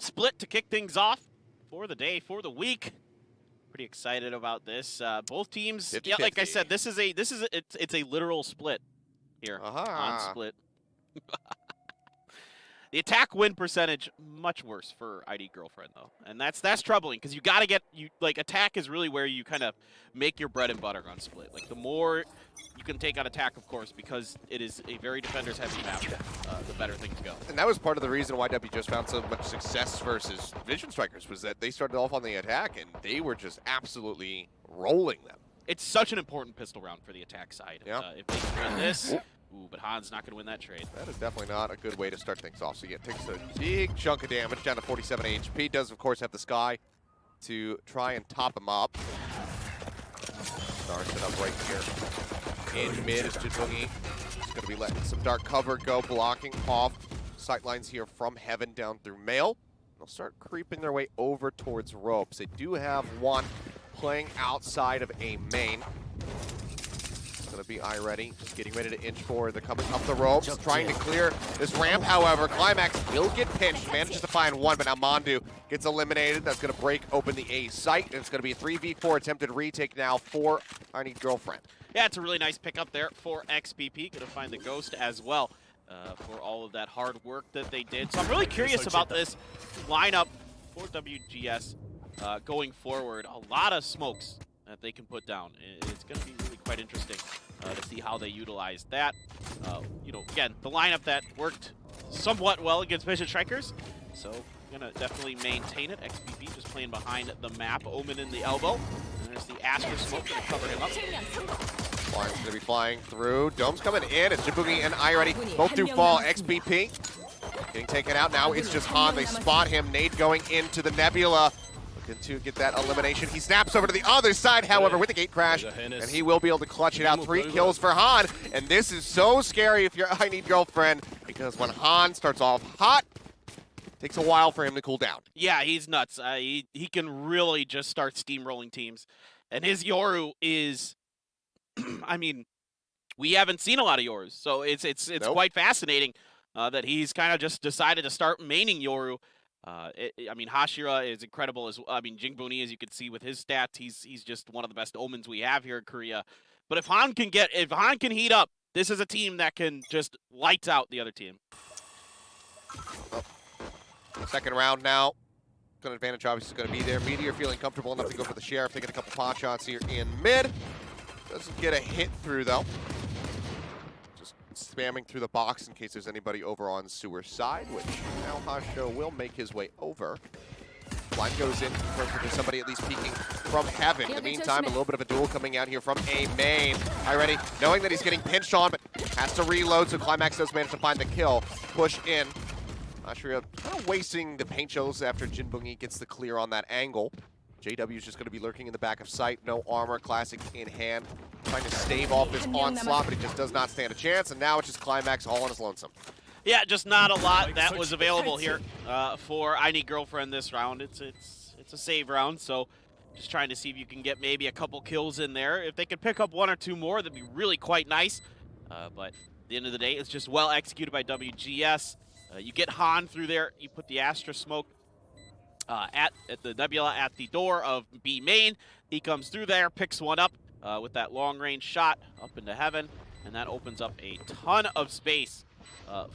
split to kick things off for the day, for the week. Pretty excited about this. Both teams, 50-50. yeah, like I said, it's a literal split here on split. The attack win percentage much worse for ID Girlfriend though, and that's troubling because you got to get attack is really where you kind of make your bread and butter on split. Like the more you can take on attack, of course, because it is a very defenders heavy map, the better things go. And that was part of the reason why WGS found so much success versus Vision Strikers, was that they started off on the attack and they were just absolutely rolling them. It's such an important pistol round for the attack side. Yeah. If they can win this. Ooh, but Han's not going to win that trade. That is definitely not a good way to start things off. So yeah, takes a big chunk of damage, down to 47 HP. Does, of course, have the Sky to try and top him up. Star set up right here. In mid is Jinboogie. He's going to be letting some dark cover go, blocking off sightlines here from Heaven down through Mail. They'll start creeping their way over towards ropes. They do have one playing outside of a main. Gonna be ready, just getting ready to inch forward. They're coming up the ropes, trying to clear this ramp. However, Climax will get pinched, manages to find one, but now Mondu gets eliminated. That's gonna break open the A site, and it's gonna be a 3v4 attempted retake now for I Need Girlfriend. Yeah, it's a really nice pickup there for XPP. Gonna find the Ghost as well for all of that hard work that they did. So I'm really curious about this lineup for WGS going forward. A lot of smokes that they can put down. It's going to be really quite interesting to see how they utilize that. You know, again, the lineup that worked somewhat well against Vision Strikers, so going to definitely maintain it. XPP just playing behind the map. Omen in the elbow, and there's the Astra Smoke going to cover him up. Flying's going to be flying through. Dome's coming in. It's Jinboogie and ready. Both do fall. XPP getting taken out. Now it's just Han. They spot him. Nade going into the Nebula. Looking to get that elimination. He snaps over to the other side, however, with the gate crash, and he will be able to clutch it out. 3 kills for Han, and this is so scary if you're I Need Girlfriend, because when Han starts off hot, it takes a while for him to cool down. Yeah, he's nuts. He can really just start steamrolling teams, and his Yoru is, I mean, we haven't seen a lot of Yorus, so it's Nope. quite fascinating that he's kind of just decided to start maining Yoru. I mean, Hashira is incredible as well. I mean, Jingboonie, as you can see with his stats, he's just one of the best Omens we have here in Korea. But if Han can heat up, this is a team that can just lights out the other team. Oh. Second round now. Good advantage obviously is going to be there. Meteor feeling comfortable enough to go for the Sheriff, taking a couple pot shots here in mid. Doesn't get a hit through though. Spamming through the box in case there's anybody over on sewer side, which now Hasho will make his way over. Blind goes in, confirms that there's somebody at least peeking from Heaven. In the meantime, a little bit of a duel coming out here from A main. Ready, knowing that he's getting pinched on, but has to reload, so Climax does manage to find the kill. Push in. Ashria kind of wasting the paint shells after Jinboogie gets the clear on that angle. JW is just going to be lurking in the back of sight. No armor, Classic in hand. Trying to stave off this onslaught, but he just does not stand a chance. And now it's just Climax all on his lonesome. Yeah, just not a lot that was available here for I Need Girlfriend this round. It's a save round, so just trying to see if you can get maybe a couple kills in there. If they could pick up 1 or 2 more, that'd be really quite nice. But at the end of the day, it's just well executed by WGS. You get Han through there. You put the Astra Smoke at the Nebula at the door of B main. He comes through there, picks one up with that long-range shot up into Heaven, and that opens up a ton of space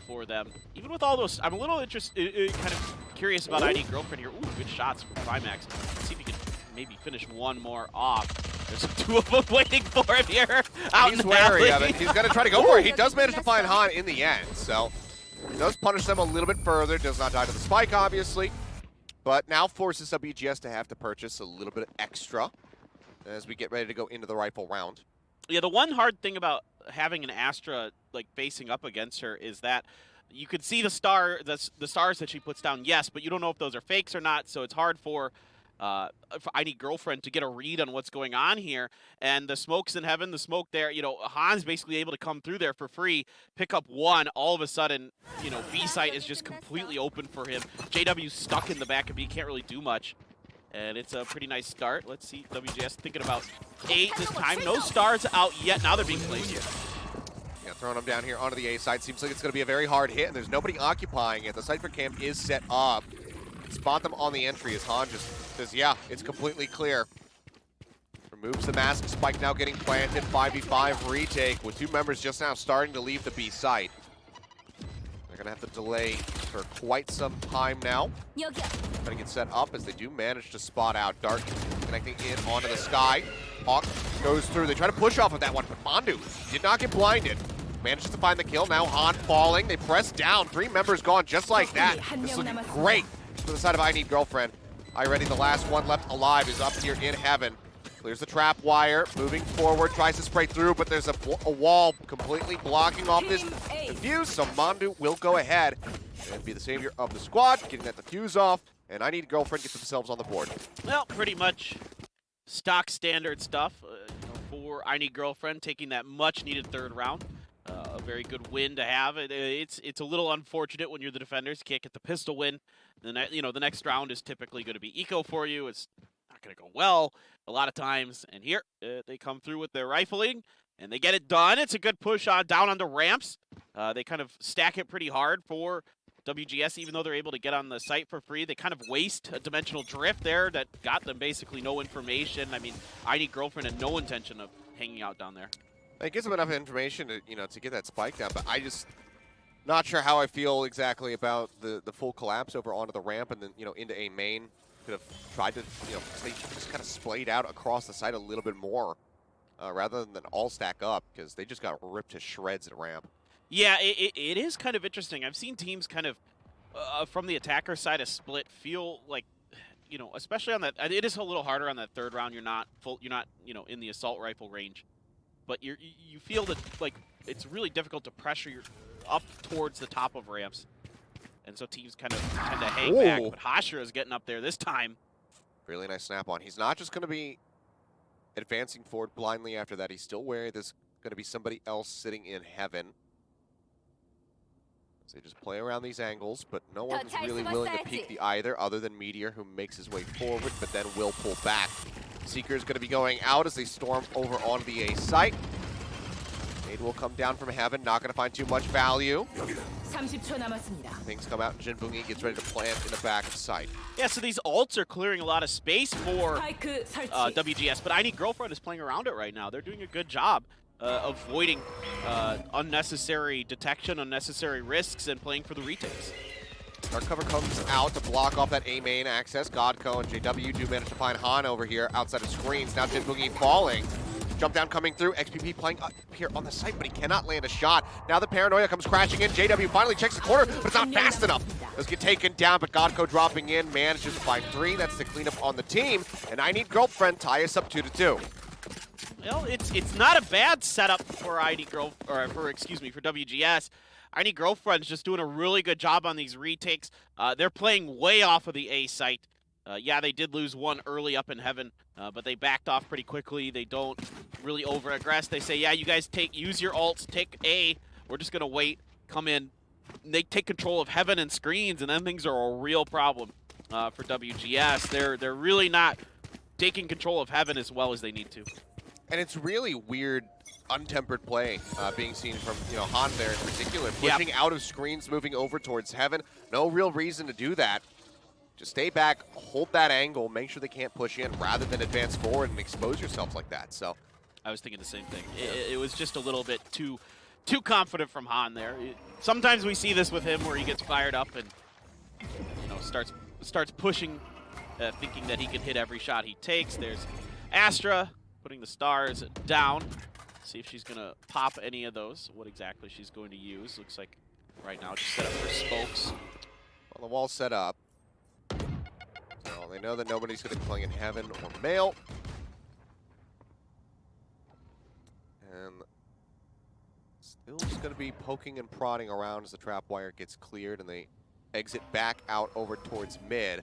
for them. Even with all those, I'm a little interested, kind of curious about ID Girlfriend here. Ooh, good shots from Climax. Let's see if he can maybe finish one more off. There's 2 of them waiting for him here. He's wary of it. He's going to try to go for it. He does manage to find Han in the end, so he does punish them a little bit further. Does not die to the spike, obviously. But now forces WGS to have to purchase a little bit extra as we get ready to go into the rifle round. Yeah, the one hard thing about having an Astra like facing up against her is that you could see the stars that she puts down, yes, but you don't know if those are fakes or not, so it's hard for I Need Girlfriend to get a read on what's going on here. And the smoke's in Heaven, the smoke there, you know, Han's basically able to come through there for free, pick up 1. All of a sudden, you know, B site is just completely open for him. JW's stuck in the back of B, can't really do much. And it's a pretty nice start. Let's see, WGS thinking about 8 this time. No stars out yet. Now they're being placed. Yeah, throwing them down here onto the A side. Seems like it's going to be a very hard hit, and there's nobody occupying it. The Cypher camp is set up. spot them on the entry as Han just says, yeah, it's completely clear. Removes the mask, spike now getting planted, 5v5 retake with 2 members just now starting to leave the B site. They're gonna have to delay for quite some time now. Trying to get set up as they do manage to spot out. Dark connecting in onto the sky. Hawk goes through. They try to push off of that one, but Mandu did not get blinded. Manages to find the kill. Now Han falling. They press down. 3 members gone just like that. This is looking great for the side of I Need Girlfriend. Already the last one left alive is up here in heaven. Clears the trap wire, moving forward, tries to spray through, but there's a wall completely blocking off this defuse, so Mandu will go ahead and be the savior of the squad, getting that defuse off, and I Need Girlfriend get themselves on the board. Well, pretty much stock standard stuff for I Need Girlfriend, taking that much-needed 3rd round. A very good win to have. It's a little unfortunate when you're the defenders, you can't get the pistol win. The next round is typically going to be eco for you. It's not going to go well a lot of times, and here they come through with their rifling and they get it done. It's a good push on down on the ramps. They kind of stack it pretty hard for WGS, even though they're able to get on the site for free. They kind of waste a dimensional drift there that got them basically no information. I mean, I Need Girlfriend had no intention of hanging out down there. It gives them enough information to, to get that spike down, but I just not sure how I feel exactly about the full collapse over onto the ramp and then, into A main. Could have tried to, they just kind of splayed out across the site a little bit more rather than all stack up because they just got ripped to shreds at ramp. Yeah, it is kind of interesting. I've seen teams kind of, from the attacker side of split, feel like, especially on that, it is a little harder on that 3rd round. You're not in the assault rifle range, but you feel that like it's really difficult to pressure your up towards the top of ramps. And so teams kind of tend to hang back, but Hashira is getting up there this time. Really nice snap on. He's not just going to be advancing forward blindly after that. He's still wary there's going to be somebody else sitting in heaven. So they just play around these angles, but no one's really willing to peek the either other than Meteor, who makes his way forward, but then will pull back. Seeker is going to be going out as they storm over onto the A site. Nade will come down from heaven, not going to find too much value. Things come out, and Jin Bungi gets ready to plant in the back of sight. Yeah, so these ults are clearing a lot of space for WGS, but I Need Girlfriend is playing around it right now. They're doing a good job avoiding unnecessary detection, unnecessary risks, and playing for the retakes. Dark cover comes out to block off that A main access. Godco and JW do manage to find Han over here outside of screens. Now Jin Bungi falling. Jump down coming through. XPP playing up here on the site, but he cannot land a shot. Now the paranoia comes crashing in. JW finally checks the corner, but it's not fast enough. Does get taken down, but Godco dropping in, manages to find 3. That's the cleanup on the team. And I Need Girlfriend tie us up 2-2. Well, it's not a bad setup for for WGS. I Need Girlfriend's just doing a really good job on these retakes. They're playing way off of the A site. Yeah, they did lose one early up in heaven, but they backed off pretty quickly. They don't really over-aggress. They say, yeah, you guys use your ults, take A. We're just going to wait, come in. And they take control of heaven and screens, and then things are a real problem for WGS. They're really not taking control of heaven as well as they need to. And it's really weird, untempered play being seen from Han there in particular. Pushing out of screens, moving over towards heaven. No real reason to do that. Just stay back, hold that angle, make sure they can't push in rather than advance forward and expose yourself like that. So, I was thinking the same thing. It was just a little bit too confident from Han there. Sometimes we see this with him where he gets fired up and starts pushing, thinking that he can hit every shot he takes. There's Astra putting the stars down. See if she's gonna pop any of those. What exactly she's going to use. Looks like right now just set up for spokes. Well, the wall's set up. So they know that nobody's going to be playing in heaven or male. And still just going to be poking and prodding around as the trap wire gets cleared and they exit back out over towards mid.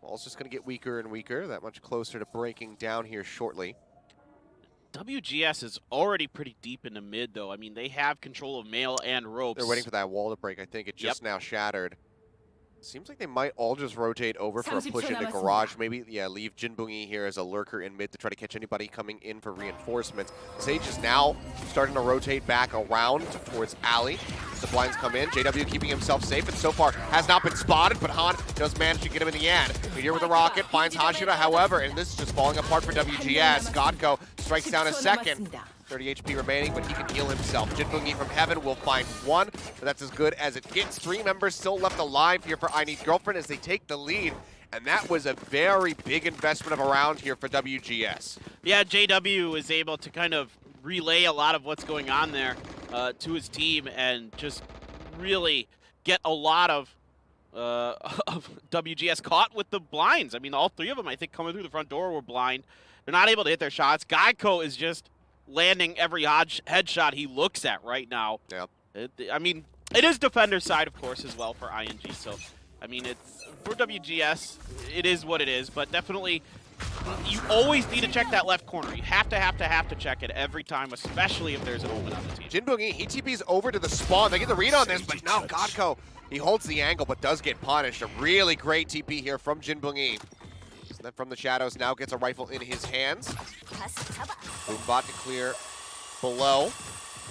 Wall's just going to get weaker and weaker, that much closer to breaking down here shortly. WGS is already pretty deep into mid, though. I mean, they have control of male and ropes. They're waiting for that wall to break. I think it just now shattered. Seems like they might all just rotate over for a push into garage. Maybe, yeah, leave Jinbungi here as a lurker in mid to try to catch anybody coming in for reinforcements. Sage is now starting to rotate back around towards Alley. The blinds come in. JW keeping himself safe, and so far has not been spotted, but Han does manage to get him in the end. Meteor with the rocket finds Hashira, however, and this is just falling apart for WGS. Godko strikes down a second. 30 HP remaining, but he can heal himself. Jinbungi from Heaven will find one, but that's as good as it gets. 3 members still left alive here for I Need Girlfriend as they take the lead, and that was a very big investment of a round here for WGS. Yeah, JW is able to kind of relay a lot of what's going on there to his team and just really get a lot of WGS caught with the blinds. I mean, all 3 of them, I think, coming through the front door were blind. They're not able to hit their shots. Geico is just landing every headshot he looks at right now. Yep. I mean, it is defender's side, of course, as well for ING. So, I mean, it's for WGS, it is what it is. But definitely, you always need to check that left corner. You have to check it every time, especially if there's an open on the team. Jinbungi, he TP's over to the spawn. They get the read on this, but no, Godko, he holds the angle, but does get punished. A really great TP here from Jinbungi. And then from the shadows, now gets a rifle in his hands. Boombot to clear below.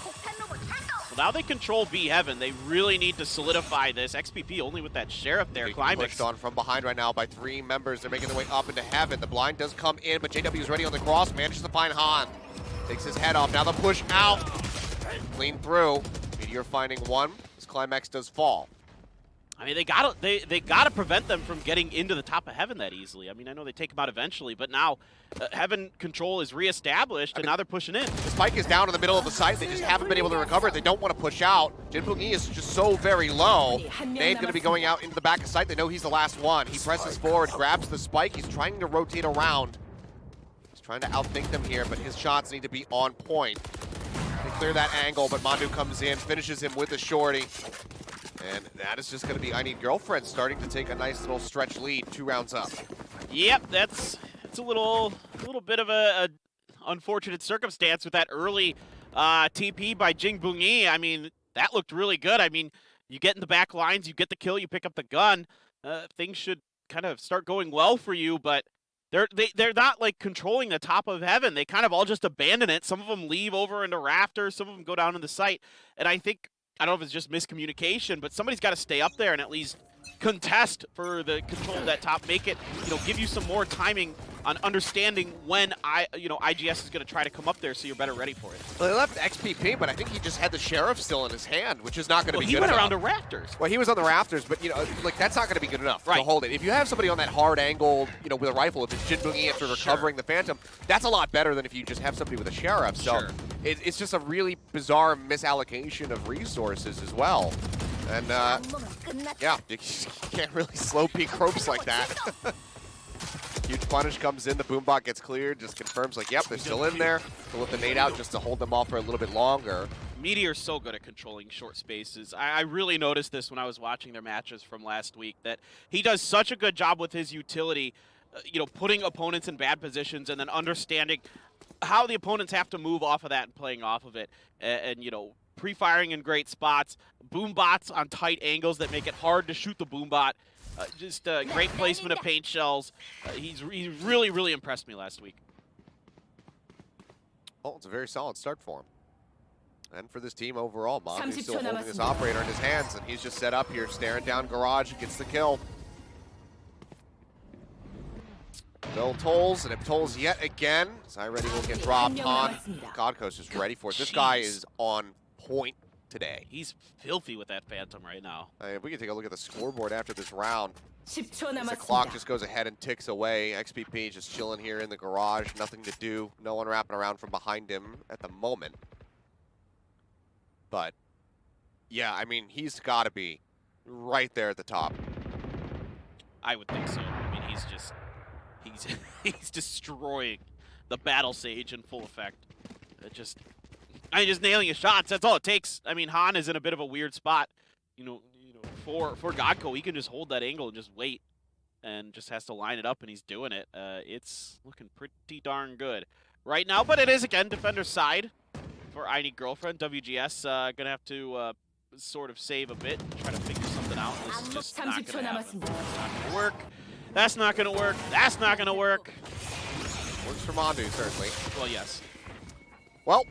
Well, now they control B Heaven. They really need to solidify this. XPP only with that Sheriff there. Climax pushed on from behind right now by 3 members. They're making their way up into Heaven. The blind does come in, but JW is ready on the cross. Manages to find Han. Takes his head off. Now the push out. Clean through. Meteor finding one. His Climax does fall. I mean, they gotta prevent them from getting into the top of Heaven that easily. I mean, I know they take them out eventually, but now Heaven control is reestablished, and now they're pushing in. The spike is down in the middle of the site. They just haven't been able to recover it. They don't want to push out. Jinbungi is just so very low. Nade's going to be going out into the back of site. They know he's the last one. He presses forward, grabs the spike. He's trying to rotate around. He's trying to outthink them here, but his shots need to be on point. They clear that angle, but Mandu comes in, finishes him with the shorty. And that is just going to be I Need Girlfriend starting to take a nice little stretch lead, 2 rounds up. Yep, that's a little bit of a unfortunate circumstance with that early TP by Jinbungi. I mean, that looked really good. I mean, you get in the back lines, you get the kill, you pick up the gun. Things should kind of start going well for you, but they're not like controlling the top of Heaven. They kind of all just abandon it. Some of them leave over into rafters, some of them go down in the site, and I don't know if it's just miscommunication, but somebody's got to stay up there and at least contest for the control of that top. Make it, give you some more timing on understanding when IGS is going to try to come up there, so you're better ready for it. Well, they left XPP, but I think he just had the Sheriff still in his hand, which is not going to be good enough. He went around the rafters. Well, he was on the rafters, but like that's not going to be good enough to hold it. If you have somebody on that hard angle, with a rifle, if it's Jinbungi after recovering the Phantom, that's a lot better than if you just have somebody with a Sheriff. So it's just a really bizarre misallocation of resources as well. And yeah, you can't really slow peek ropes like that. Huge punish comes in, the Boombot gets cleared, just confirms like, yep, they're still in there. They'll let the nade out just to hold them off for a little bit longer. Meteor's so good at controlling short spaces. I really noticed this when I was watching their matches from last week, that he does such a good job with his utility, putting opponents in bad positions and then understanding how the opponents have to move off of that and playing off of it. And pre-firing in great spots, Boombots on tight angles that make it hard to shoot the Boombot. Just great placement of paint shells. He's really, really impressed me last week. Well, it's a very solid start for him. And for this team overall, Mandu's still holding his operator in his hands, and he's just set up here, staring down Garage, gets the kill. Bell tolls, and it tolls yet again. Ready will get dropped on. Godco's just ready for it. This guy is on point today. He's filthy with that Phantom right now. We can take a look at the scoreboard after this round. The clock just goes ahead and ticks away. XPP just chilling here in the garage. Nothing to do. No one wrapping around from behind him at the moment. But, yeah, I mean, he's got to be right there at the top. I would think so. I mean, he's destroying the Battle Sage in full effect. Just nailing his shots. That's all it takes. I mean, Han is in a bit of a weird spot. For Godko, he can just hold that angle and just wait, and just has to line it up, and he's doing it. It's looking pretty darn good right now, but it is again defender's side for I Need Girlfriend. WGS gonna have to sort of save a bit, try to figure something out. This is just not gonna happen. That's not gonna work. That's not gonna work. That's not gonna work. Works for Mondu, certainly. Well, yes. Well,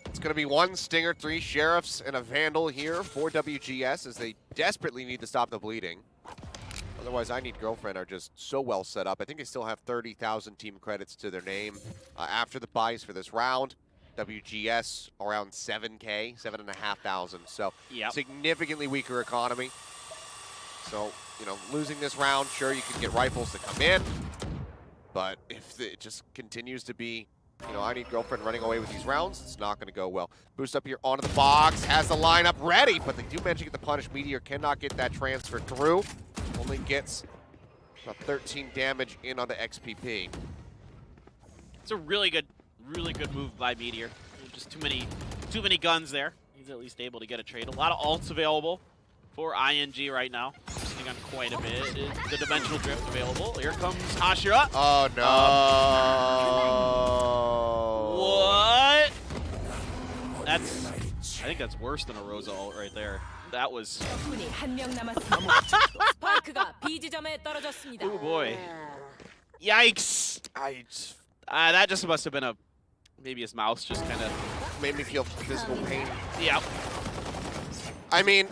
it's going to be 1 Stinger, 3 Sheriffs, and a Vandal here for WGS as they desperately need to stop the bleeding. Otherwise, I Need Girlfriend are just so well set up. I think they still have 30,000 team credits to their name after the buys for this round. WGS around 7K, 7,500. So significantly weaker economy. So, you know, losing this round, sure, you can get rifles to come in. But if it just continues to be, you know, I Need Girlfriend running away with these rounds, it's not going to go well. Boost up here onto the box, has the lineup ready, but they do manage to get the punish. Meteor cannot get that transfer through. Only gets about 13 damage in on the XPP. It's a really good move by Meteor. Just too many guns there. He's at least able to get a trade. A lot of ults available for ING right now. Sitting on quite a bit. Is the Dimensional Drift available? Here comes Hashira. Oh What? no! I think that's worse than a Rosa ult right there. That was. Oh boy. Yikes! That just must have been maybe his mouse just kind of made me feel physical pain. Yeah. I mean,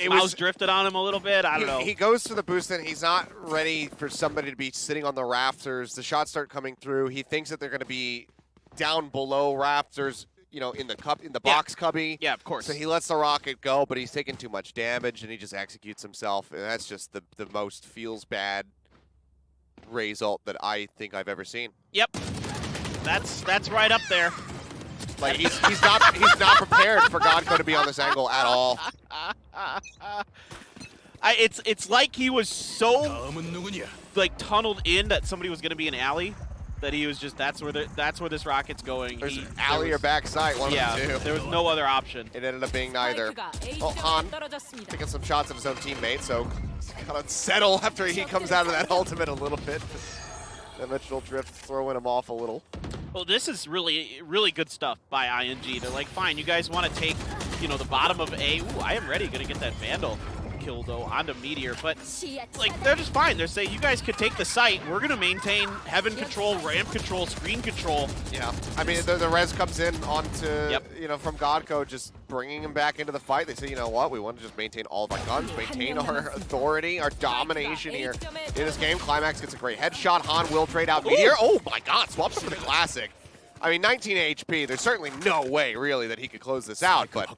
mouse drifted on him a little bit. I don't know. He goes to the boost and he's not ready for somebody to be sitting on the rafters. The shots start coming through. He thinks that they're going to be down below rafters, you know, in the box cubby. Yeah, of course. So he lets the rocket go, but he's taking too much damage and he just executes himself. And that's just the most feels bad result that I think I've ever seen. Yep. That's right up there. Like he's not prepared for Godco to be on this angle at all. It's like he was so like tunneled in that somebody was going to be an alley that he was just that's where this rocket's going. There's alley or backside, one of the two. There was no other option. It ended up being neither. Well, Han taking some shots at his own teammate, so he's gotta settle after he comes out of that ultimate a little bit. Dimensional Drift throwing him off a little. Well, this is really good stuff by ING. They're like, fine, you guys want to take, you know, the bottom of A. Ooh, I am ready. Gonna get that Vandal kill though onto Meteor, but like they're just fine. They're saying you guys could take the site. We're gonna maintain heaven control, ramp control, screen control. Yeah, I mean the res comes in onto you know, from Godco, just bringing him back into the fight. They say, you know what, we want to just maintain all of our guns, maintain our authority, our domination here in this game. Climax gets a great headshot. Han will trade out Meteor. Oh my God, swaps up for the classic. I mean, 19 HP. There's certainly no way really that he could close this out, but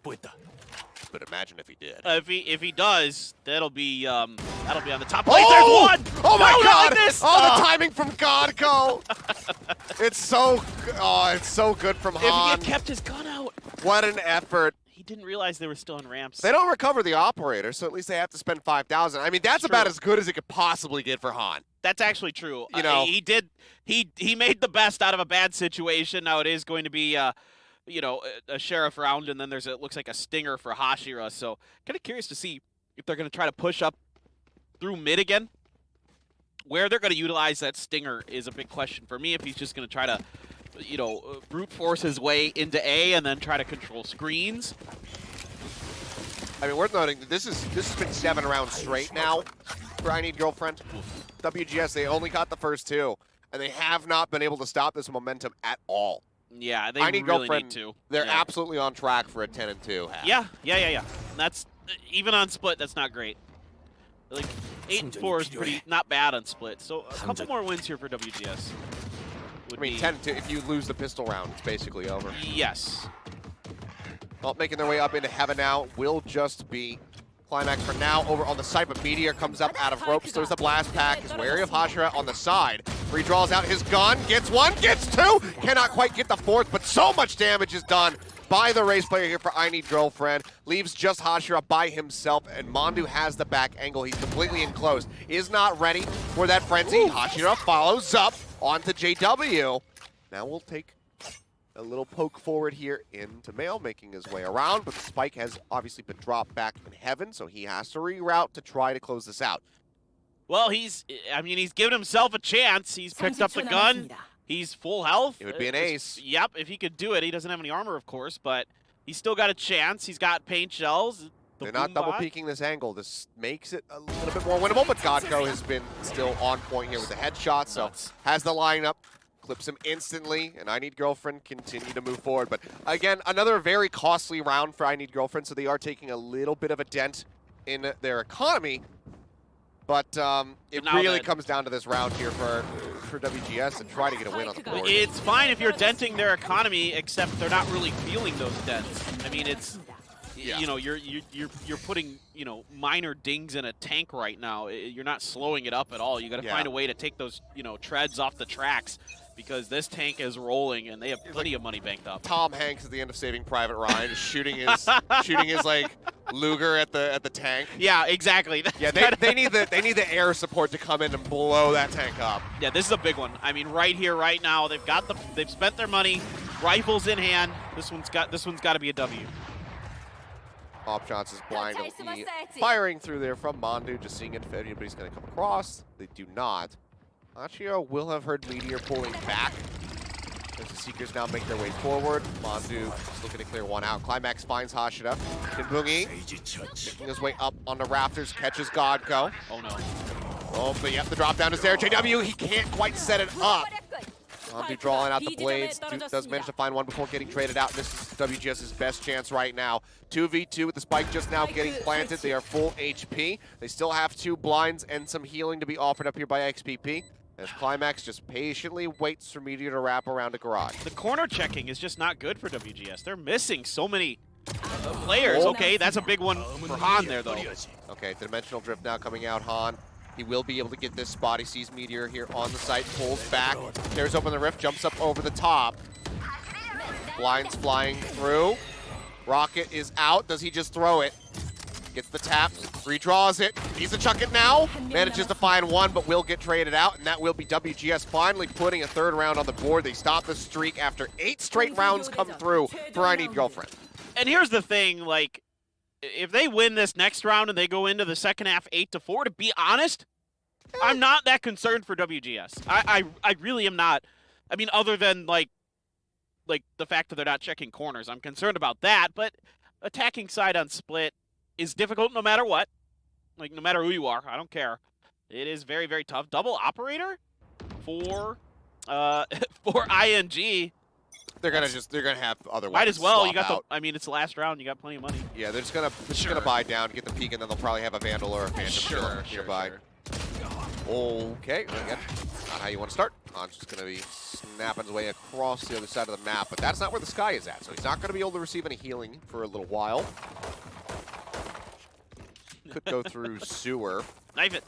imagine if he did. If he does, that'll be on the top place. There's one! Oh my God! Like oh, the timing from Godco! it's so good from Han. If he had kept his gun out. What an effort. He didn't realize they were still on ramps. They don't recover the operator, so at least they have to spend 5,000. I mean, that's about as good as it could possibly get for Han. That's actually true. You know, he made the best out of a bad situation. Now it is going to be you know, a Sheriff round, and then it looks like a Stinger for Hashira. So kind of curious to see if they're going to try to push up through mid again. Where they're going to utilize that Stinger is a big question for me. If he's just going to try to, you know, brute force his way into A and then try to control screens. I mean, worth noting that this has been 7 rounds straight now for I Need Girlfriend. WGS, they only got the first 2, and they have not been able to stop this momentum at all. Yeah, they I Need really Girlfriend, need to. They're absolutely on track for a 10-2 half. Yeah. That's even on split. That's not great. Like 8-4 is pretty not bad on split. So a couple more wins here for WGS. I mean, 10-2. If you lose the pistol round, it's basically over. Yes. Well, making their way up into heaven now will just be Climax for now. Over on the side, but Meteor comes up out of ropes. There's the blast pack. Is wary of Hashira on the side. Where he draws out his gun, gets 1, gets 2. Cannot quite get the 4th, but so much damage is done by the race player here for I Need Girlfriend. Leaves just Hashira by himself, and Mondu has the back angle. He's completely enclosed. Is not ready for that frenzy. Hashira follows up onto JW. Now we'll take a little poke forward here into Mail, making his way around, but the spike has obviously been dropped back in heaven, so he has to reroute to try to close this out. Well, he's given himself a chance. He's picked up the gun. He's full health. It would be an ace. Yep, if he could do it. He doesn't have any armor, of course, but he's still got a chance. He's got paint shells. They're not double peeking this angle. This makes it a little bit more winnable, but Godko has been still on point here with the headshot, so has the lineup, clips him instantly, and I Need Girlfriend continue to move forward. But again, another very costly round for I Need Girlfriend, so they are taking a little bit of a dent in their economy. But it really comes down to this round here for WGS and try to get a win on the board. It's fine if you're denting their economy, except they're not really feeling those dents. I mean, it's you know, you're putting, you know, minor dings in a tank right now. You're not slowing it up at all. You got to find a way to take those, you know, treads off the tracks, because this tank is rolling and they have plenty of money banked up. Tom Hanks at the end of Saving Private Ryan, just shooting his like Luger at the tank. Yeah, exactly. Yeah, they need the air support to come in and blow that tank up. Yeah, this is a big one. I mean, right here, right now, they've spent their money, rifles in hand. This one's got to be a W. Op shots is blindly firing through there from Mandu, just seeing if anybody's going to come across. They do not. Achio will have heard Meteor pulling back as the Seekers now make their way forward. Mandu is looking to clear one out. Climax finds Hashira. Kinbungi making his way up on the rafters, catches Godko. Oh no. Oh, but yep, the drop down is there. JW, he can't quite set it up. Mandu drawing out the blades. Does manage to find one before getting traded out. This is WGS's best chance right now. 2v2 with the spike just now getting planted. They are full HP. They still have 2 blinds and some healing to be offered up here by XPP, as Climax just patiently waits for Meteor to wrap around a garage. The corner checking is just not good for WGS. They're missing so many players. Okay, that's a big one for Han there, though. Okay, the Dimensional Drift now coming out. Han, he will be able to get this spot. He sees Meteor here on the site, pulls back, tears open the rift, jumps up over the top. Blinds flying through. Rocket is out. Does he just throw it? Gets the tap, redraws it, needs to chuck it now, manages to find one, but will get traded out, and that will be WGS finally putting a 3rd round on the board. They stop the streak after 8 straight rounds come through for I Need Girlfriend. And here's the thing, like, if they win this next round and they go into the second half 8-4, to be honest, I'm not that concerned for WGS. I really am not. I mean, other than, like the fact that they're not checking corners, I'm concerned about that, but attacking side on split is difficult no matter what. Like, no matter who you are, I don't care. It is very, very tough. Double operator for ING. They're gonna have other weapons. Might as well. You got out. I mean, it's the last round. You got plenty of money. Yeah, they're just gonna buy down, get the peek, and then they'll probably have a Vandal or a Phantom nearby. Okay, again, not how you want to start. Han's just gonna be snapping his way across the other side of the map, but that's not where the sky is at, so he's not gonna be able to receive any healing for a little while. Could go through sewer. Knife it.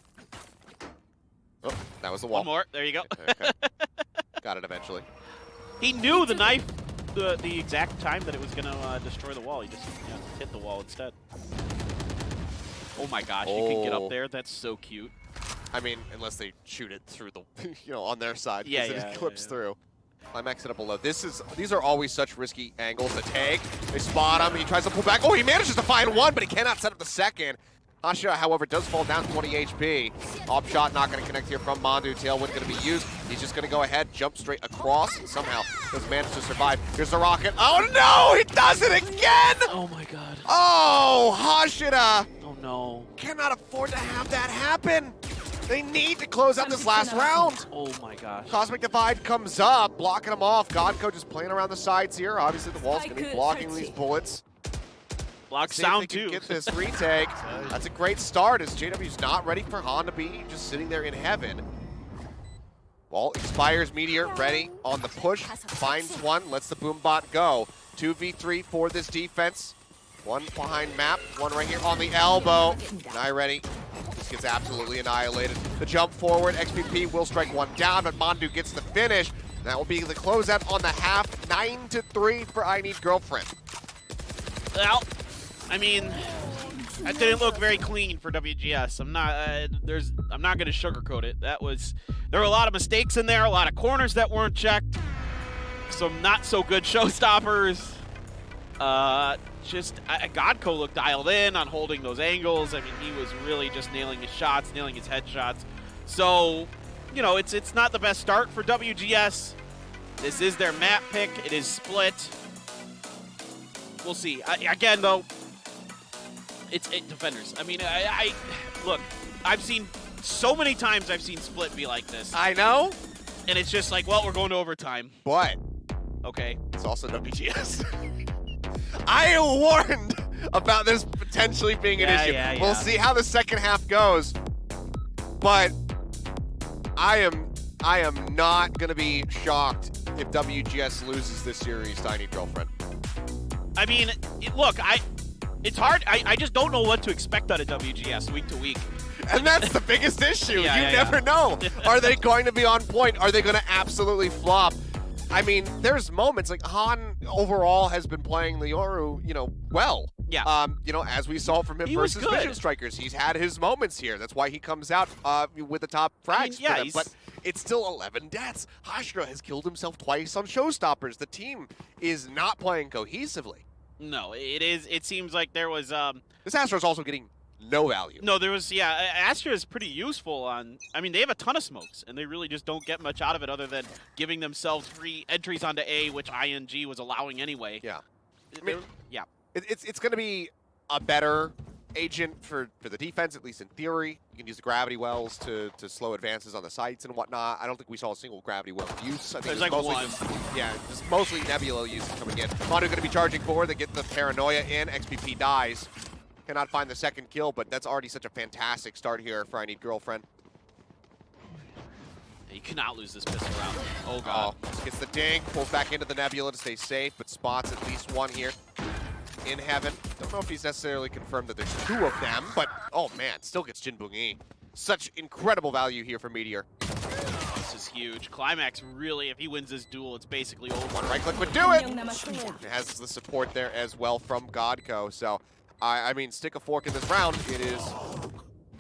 Oh, that was the wall. One more. There you go. Okay. Got it eventually. He knew the knife, the exact time that it was going to destroy the wall. He just hit the wall instead. Oh my gosh, you can get up there. That's so cute. I mean, unless they shoot it through the, on their side. Yeah, it clips through. Climax it up below. These are always such risky angles. The tag, they spot him. He tries to pull back. Oh, he manages to find one, but he cannot set up the second. Hashira, however, does fall down 20 HP. Op shot not going to connect here from Mandu. Tailwind going to be used. He's just going to go ahead, jump straight across, and somehow does manage to survive. Here's the rocket. Oh no, he does it again! Oh my god. Oh, Hashira! Oh no. Cannot afford to have that happen. They need to close out this last round. Oh my gosh. Cosmic Divide comes up, blocking him off. Godco just playing around the sides here. Obviously, the wall's going to be blocking these bullets. Block sound too. Get this retake. That's a great start, as JW's not ready for Han to be just sitting there in heaven. Wall expires. Meteor ready on the push. Finds one. Lets the boom bot go. 2v3 for this defense. One behind map. One right here on the elbow. Nye ready. This gets absolutely annihilated. The jump forward. XPP will strike one down, but Mandu gets the finish. That will be the closeout on the half. 9-3 for I Need Girlfriend. Well, I mean, that didn't look very clean for WGS. I'm not going to sugarcoat it. There were a lot of mistakes in there, a lot of corners that weren't checked, some not so good showstoppers. Godko looked dialed in on holding those angles. I mean, he was really just nailing his shots, nailing his headshots. So, it's not the best start for WGS. This is their map pick. It is split. We'll see. Again, though, It's defenders. I mean, I look, I've seen so many times I've seen Split be like this. I know. And it's just like, well, we're going to overtime. But okay, it's also WGS. I warned about this potentially being an issue. Yeah. We'll see how the second half goes. But I am not gonna be shocked if WGS loses this series to I Need Girlfriend. I mean, look, it's hard. I just don't know what to expect out of WGS week to week. And that's the biggest issue. Yeah, you yeah, never know. Are they going to be on point? Are they going to absolutely flop? I mean, there's moments like Han overall has been playing Leoru, well. Yeah. As we saw from him versus Vision Strikers, he's had his moments here. That's why he comes out with the top frags. Yeah, for them. But it's still 11 deaths. Hashira has killed himself twice on Showstoppers. The team is not playing cohesively. No, it is. It seems like there was. This Astra's also getting no value. No, there was. Yeah, Astra is pretty useful on. I mean, they have a ton of smokes, and they really just don't get much out of it other than giving themselves free entries onto A, which ING was allowing anyway. Yeah. I mean, yeah. It's going to be a better agent for the defense, at least in theory. You can use the gravity wells to slow advances on the sites and whatnot. I don't think we saw a single gravity well use. I think there's like one. Just mostly Nebula use coming in. Mondo going to be charging forward. They get the paranoia in. XPP dies. Cannot find the second kill, but that's already such a fantastic start here for I Need Girlfriend. You cannot lose this pistol round. Oh, God. Gets the ding, pulls back into the Nebula to stay safe, but spots at least one here in heaven. Don't know if he's necessarily confirmed that there's two of them, but oh man, still gets Jin Bung-yi. Such incredible value here for Meteor. This is huge. Climax really, if he wins this duel, it's basically over. One right click would do it. It has the support there as well from Godco. So, I mean, stick a fork in this round. It is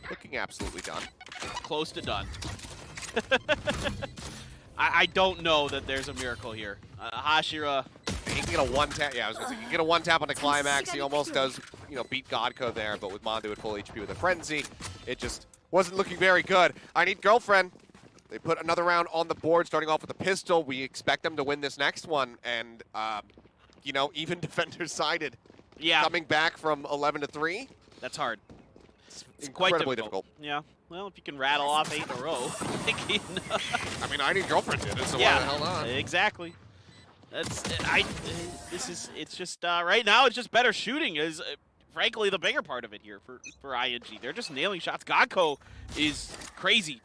looking absolutely done. Close to done. I don't know that there's a miracle here. Hashira. He can get a one tap. Yeah, I was gonna say, he can get a one tap on the Climax. He almost does, beat Godco there, but with Mondo at full HP with a Frenzy, it just wasn't looking very good. I Need Girlfriend. They put another round on the board, starting off with a pistol. We expect them to win this next one, and even defenders sided. Yeah. Coming back from 11-3. That's hard. It's quite difficult. Yeah. Well, if you can rattle off 8 in a row, I mean, I Need Girlfriend did it, so yeah, why the hell not? Exactly. It's just right now it's just better shooting is frankly the bigger part of it here for ING. They're just nailing shots. Godco is crazy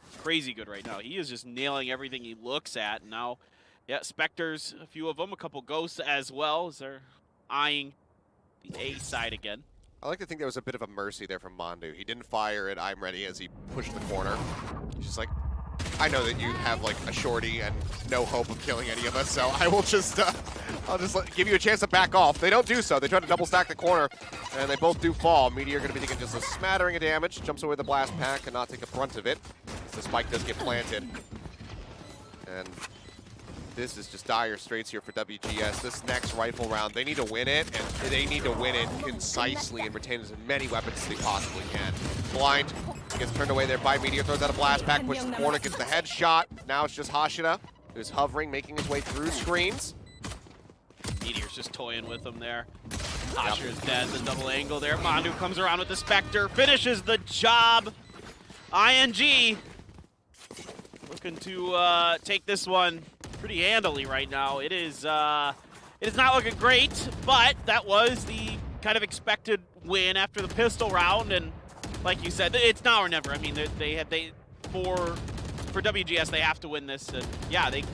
good right now. He is just nailing everything he looks at. Now, yeah, Spectres, a few of them, a couple Ghosts as well as they're eyeing the A side again. I like to think there was a bit of a mercy there from Mondu. He didn't fire at I'm Ready as he pushed the corner. He's just like, I know that you have like a shorty and no hope of killing any of us, so I will just, I'll just give you a chance to back off. They don't do so. They try to double stack the corner, and they both do fall. Meteor going to be taking just a smattering of damage. Jumps away the blast pack and not take the brunt of it. The spike does get planted. And this is just dire straits here for WGS. This next rifle round, they need to win it, and they need to win it concisely and retain as many weapons as they possibly can. Blind gets turned away there by Meteor, throws out a blast pack, pushes the corner, gets the headshot. Now it's just Hashira, who's hovering, making his way through screens. Meteor's just toying with him there. Hashira's dead, the double angle there. Mandu comes around with the Spectre, finishes the job. ING looking to take this one pretty handily right now. It is not looking great, but that was the kind of expected win after the pistol round, and like you said, it's now or never. I mean, for WGS they have to win this, and yeah, they,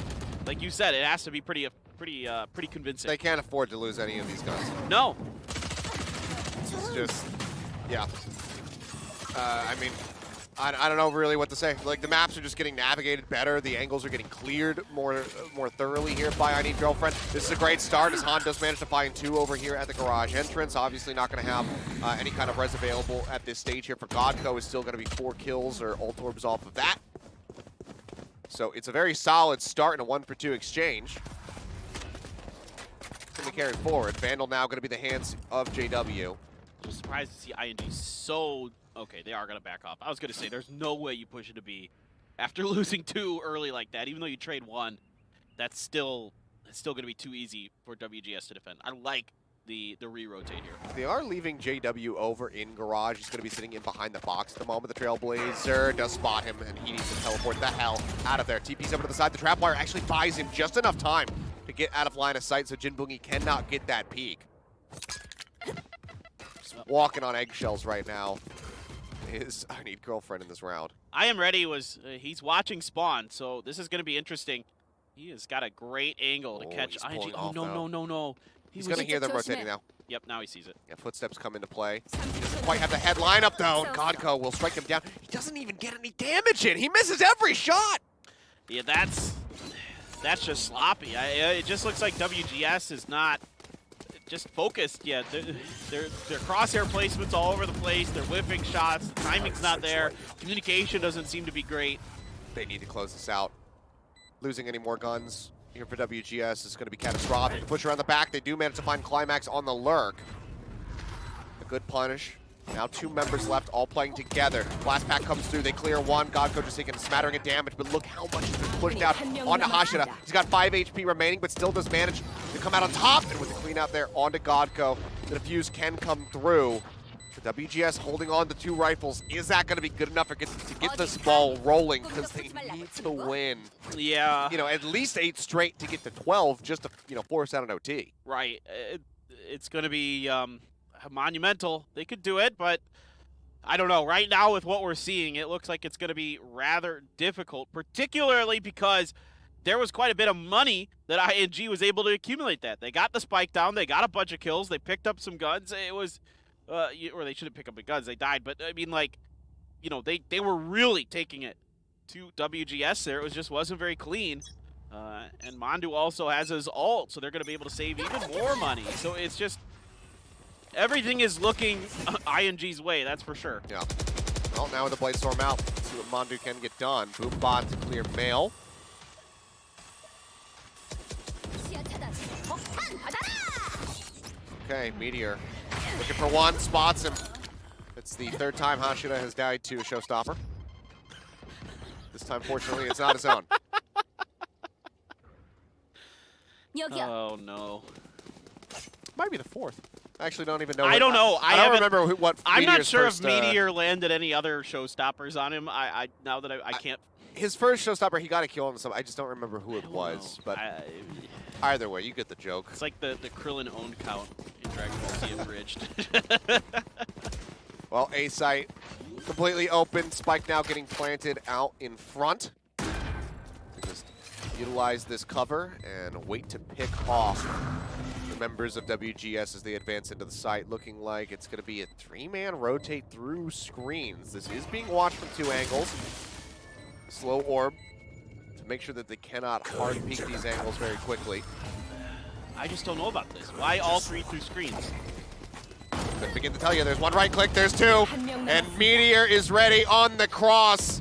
like you said, it has to be pretty convincing. They can't afford to lose any of these guns. No. It's just, yeah. I mean, I don't know really what to say. Like, the maps are just getting navigated better. The angles are getting cleared more thoroughly here by I Need Girlfriend. This is a great start as Han does manage to find two over here at the garage entrance. Obviously not going to have any kind of res available at this stage here for Godco. Is still going to be 4 kills or ult orbs off of that. So it's a very solid start in a 1-for-2 exchange. It's going to carry forward. Vandal now going to be the hands of JW. Just surprised to see ING so... Okay, they are going to back off. I was going to say, there's no way you push it to B. After losing 2 early like that, even though you trade 1, that's still going to be too easy for WGS to defend. I like the re-rotate here. They are leaving JW over in garage. He's going to be sitting in behind the box at the moment. The Trailblazer does spot him, and he needs to teleport the hell out of there. TP's over to the side. The trap wire actually buys him just enough time to get out of line of sight, so Jinbungi cannot get that peek. Just walking on eggshells right now. I need girlfriend in this round. I am ready he's watching spawn, so this is going to be interesting. He has got a great angle to catch ING. Oh, no. He's going to hear them rotating now. Yep, now he sees it. Yeah, footsteps come into play. He doesn't quite have the head lineup, though. Godko will strike him down. He doesn't even get any damage in. He misses every shot. Yeah, that's just sloppy. It just looks like WGS is not just focused yet. Their crosshair placements all over the place. They're whiffing shots. The timing's not there. Communication doesn't seem to be great. They need to close this out. Losing any more guns here for WGS is going to be catastrophic. Push around the back. They do manage to find Climax on the lurk. A good punish. Now 2 members left, all playing together. Blast pack comes through. They clear one. Godko just taking a smattering of damage, but look how much has been pushed out onto Hashira. He's got 5 HP remaining, but still does manage to come out on top. And with the clean out there onto Godko, the defuse can come through. For WGS holding on to 2 rifles, is that going to be good enough to get this ball rolling? Because they need to win. Yeah. You know, at least 8 straight to get to 12 just to, force out an OT. Right. It's going to be monumental. They could do it, but I don't know. Right now with what we're seeing, it looks like it's going to be rather difficult, particularly because there was quite a bit of money that ING was able to accumulate that. They got the spike down. They got a bunch of kills. They picked up some guns. It was... or they shouldn't pick up the guns. They died, but I mean, like, they were really taking it to WGS there. It just wasn't very clean. And Mandu also has his ult, so they're going to be able to save even more money. So it's just everything is looking ING's way. That's for sure. Yeah. Well, now with the Blade Storm out, let's see what Mandu can get done. Boombot to clear Mail. Okay, Meteor. Looking for one, spots him. It's the 3rd time Hashira has died to a showstopper. This time, fortunately, it's not his own. Oh, no. Might be the 4th. I actually don't even know. I don't know. I don't remember what I'm not Meteor's sure first, if Meteor landed any other showstoppers on him. Now that I can't. His first showstopper, he got a kill on something. I just don't remember who it was. But either way, you get the joke. It's like the Krillin own count in Dragon Ball Z Abridged. Well, A site completely open. Spike now getting planted out in front. Just utilize this cover and wait to pick off the members of WGS as they advance into the site. Looking like it's going to be a 3-man rotate through screens. This is being watched from 2 angles. Slow orb to make sure that they cannot hard peek these angles very quickly. I just don't know about this. Why all 3 through screens? Couldn't begin to tell you. There's 1 right click, there's 2. And Meteor is ready on the cross.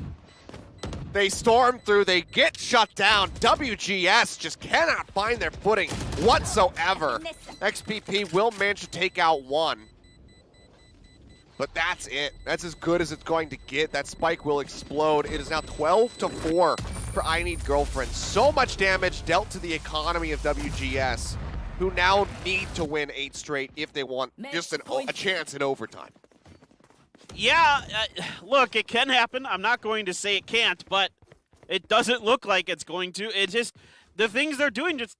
They storm through, they get shut down. WGS just cannot find their footing whatsoever. XPP will manage to take out 1. But that's it. That's as good as it's going to get. That spike will explode. It is now 12-4 for I Need Girlfriend. So much damage dealt to the economy of WGS, who now need to win 8 straight if they want just a chance in overtime. Yeah, look, it can happen. I'm not going to say it can't, but it doesn't look like it's going to. It just, the things they're doing just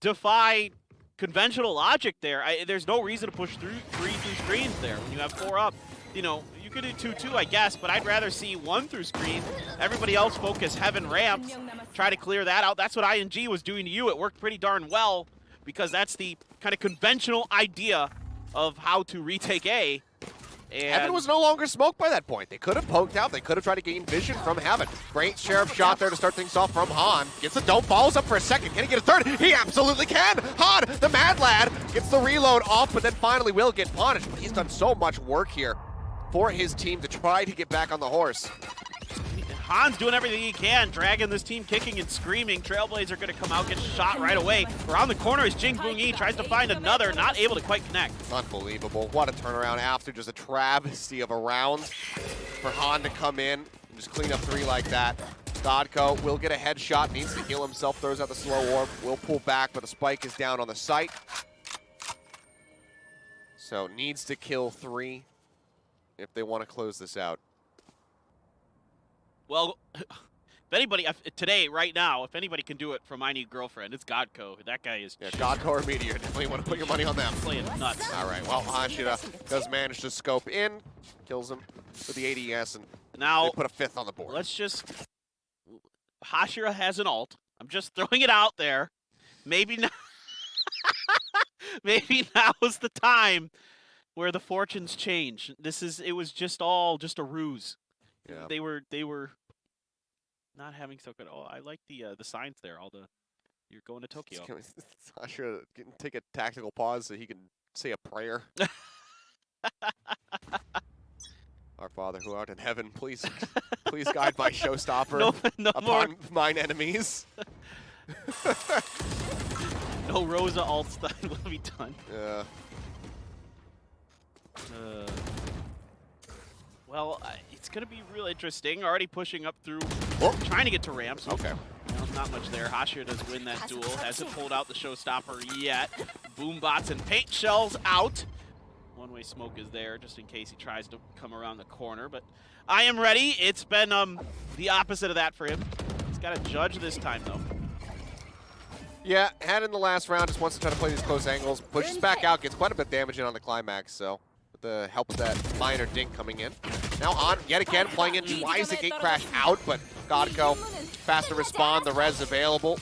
defy conventional logic there. There's no reason to push 3 through screens there when you have 4 up. You could do 2-2, I guess, but I'd rather see 1 through screen. Everybody else focus heaven ramps, try to clear that out. That's what ING was doing to you. It worked pretty darn well because that's the kind of conventional idea of how to retake A. And Heaven was no longer smoked by that point. They could have poked out. They could have tried to gain vision from Heaven. Great Sheriff shot there to start things off from Han. Gets the dome, follows up for a second. Can he get a 3rd? He absolutely can! Han, the mad lad, gets the reload off, but then finally will get punished. He's done so much work here for his team to try to get back on the horse. Han's doing everything he can, dragging this team kicking and screaming. Trailblazer going to come out, get shot right away. Around the corner is Jing Boongi, tries to find another, not able to quite connect. Unbelievable. What a turnaround after just a travesty of a round for Han to come in and just clean up 3 like that. Godko will get a headshot, needs to heal himself, throws out the slow orb, will pull back, but the spike is down on the site. So needs to kill 3 if they want to close this out. Well, if anybody, today, right now, if anybody can do it from I Need Girlfriend, it's Godco. That guy is... Yeah, Godco or Meteor, definitely want to put your money on them. Playing nuts. All right, well, Hashira does manage to scope in, kills him with the ADS, and Now, they put a 5th on the board. let's just... Hashira has an ult. I'm just throwing it out there. Maybe now... Maybe now is the time where the fortunes change. It was just a ruse. Yeah. They were not having so good. Oh, I like the signs there. You're going to Tokyo. Hashira can take a tactical pause so he can say a prayer. Our Father who art in heaven, please guide my showstopper no upon more. mine enemies. No Rosa Altstein will be done. Yeah. Well, it's going to be real interesting. Already pushing up through, trying to get to ramps. Okay. Well, not much there. Hashira does win that duel. Hasn't pulled out the showstopper yet. Boombots and paint shells out. One-way smoke is there just in case he tries to come around the corner. But I am ready. It's been the opposite of that for him. He's got to judge this time, though. Yeah, had in the last round, just wants to try to play these close angles, pushes back out, gets quite a bit of damage in on the climax, so with the help of that minor dink coming in. Now on, yet again, playing in, tries to gate crash out, but Godco, faster respond, the res available,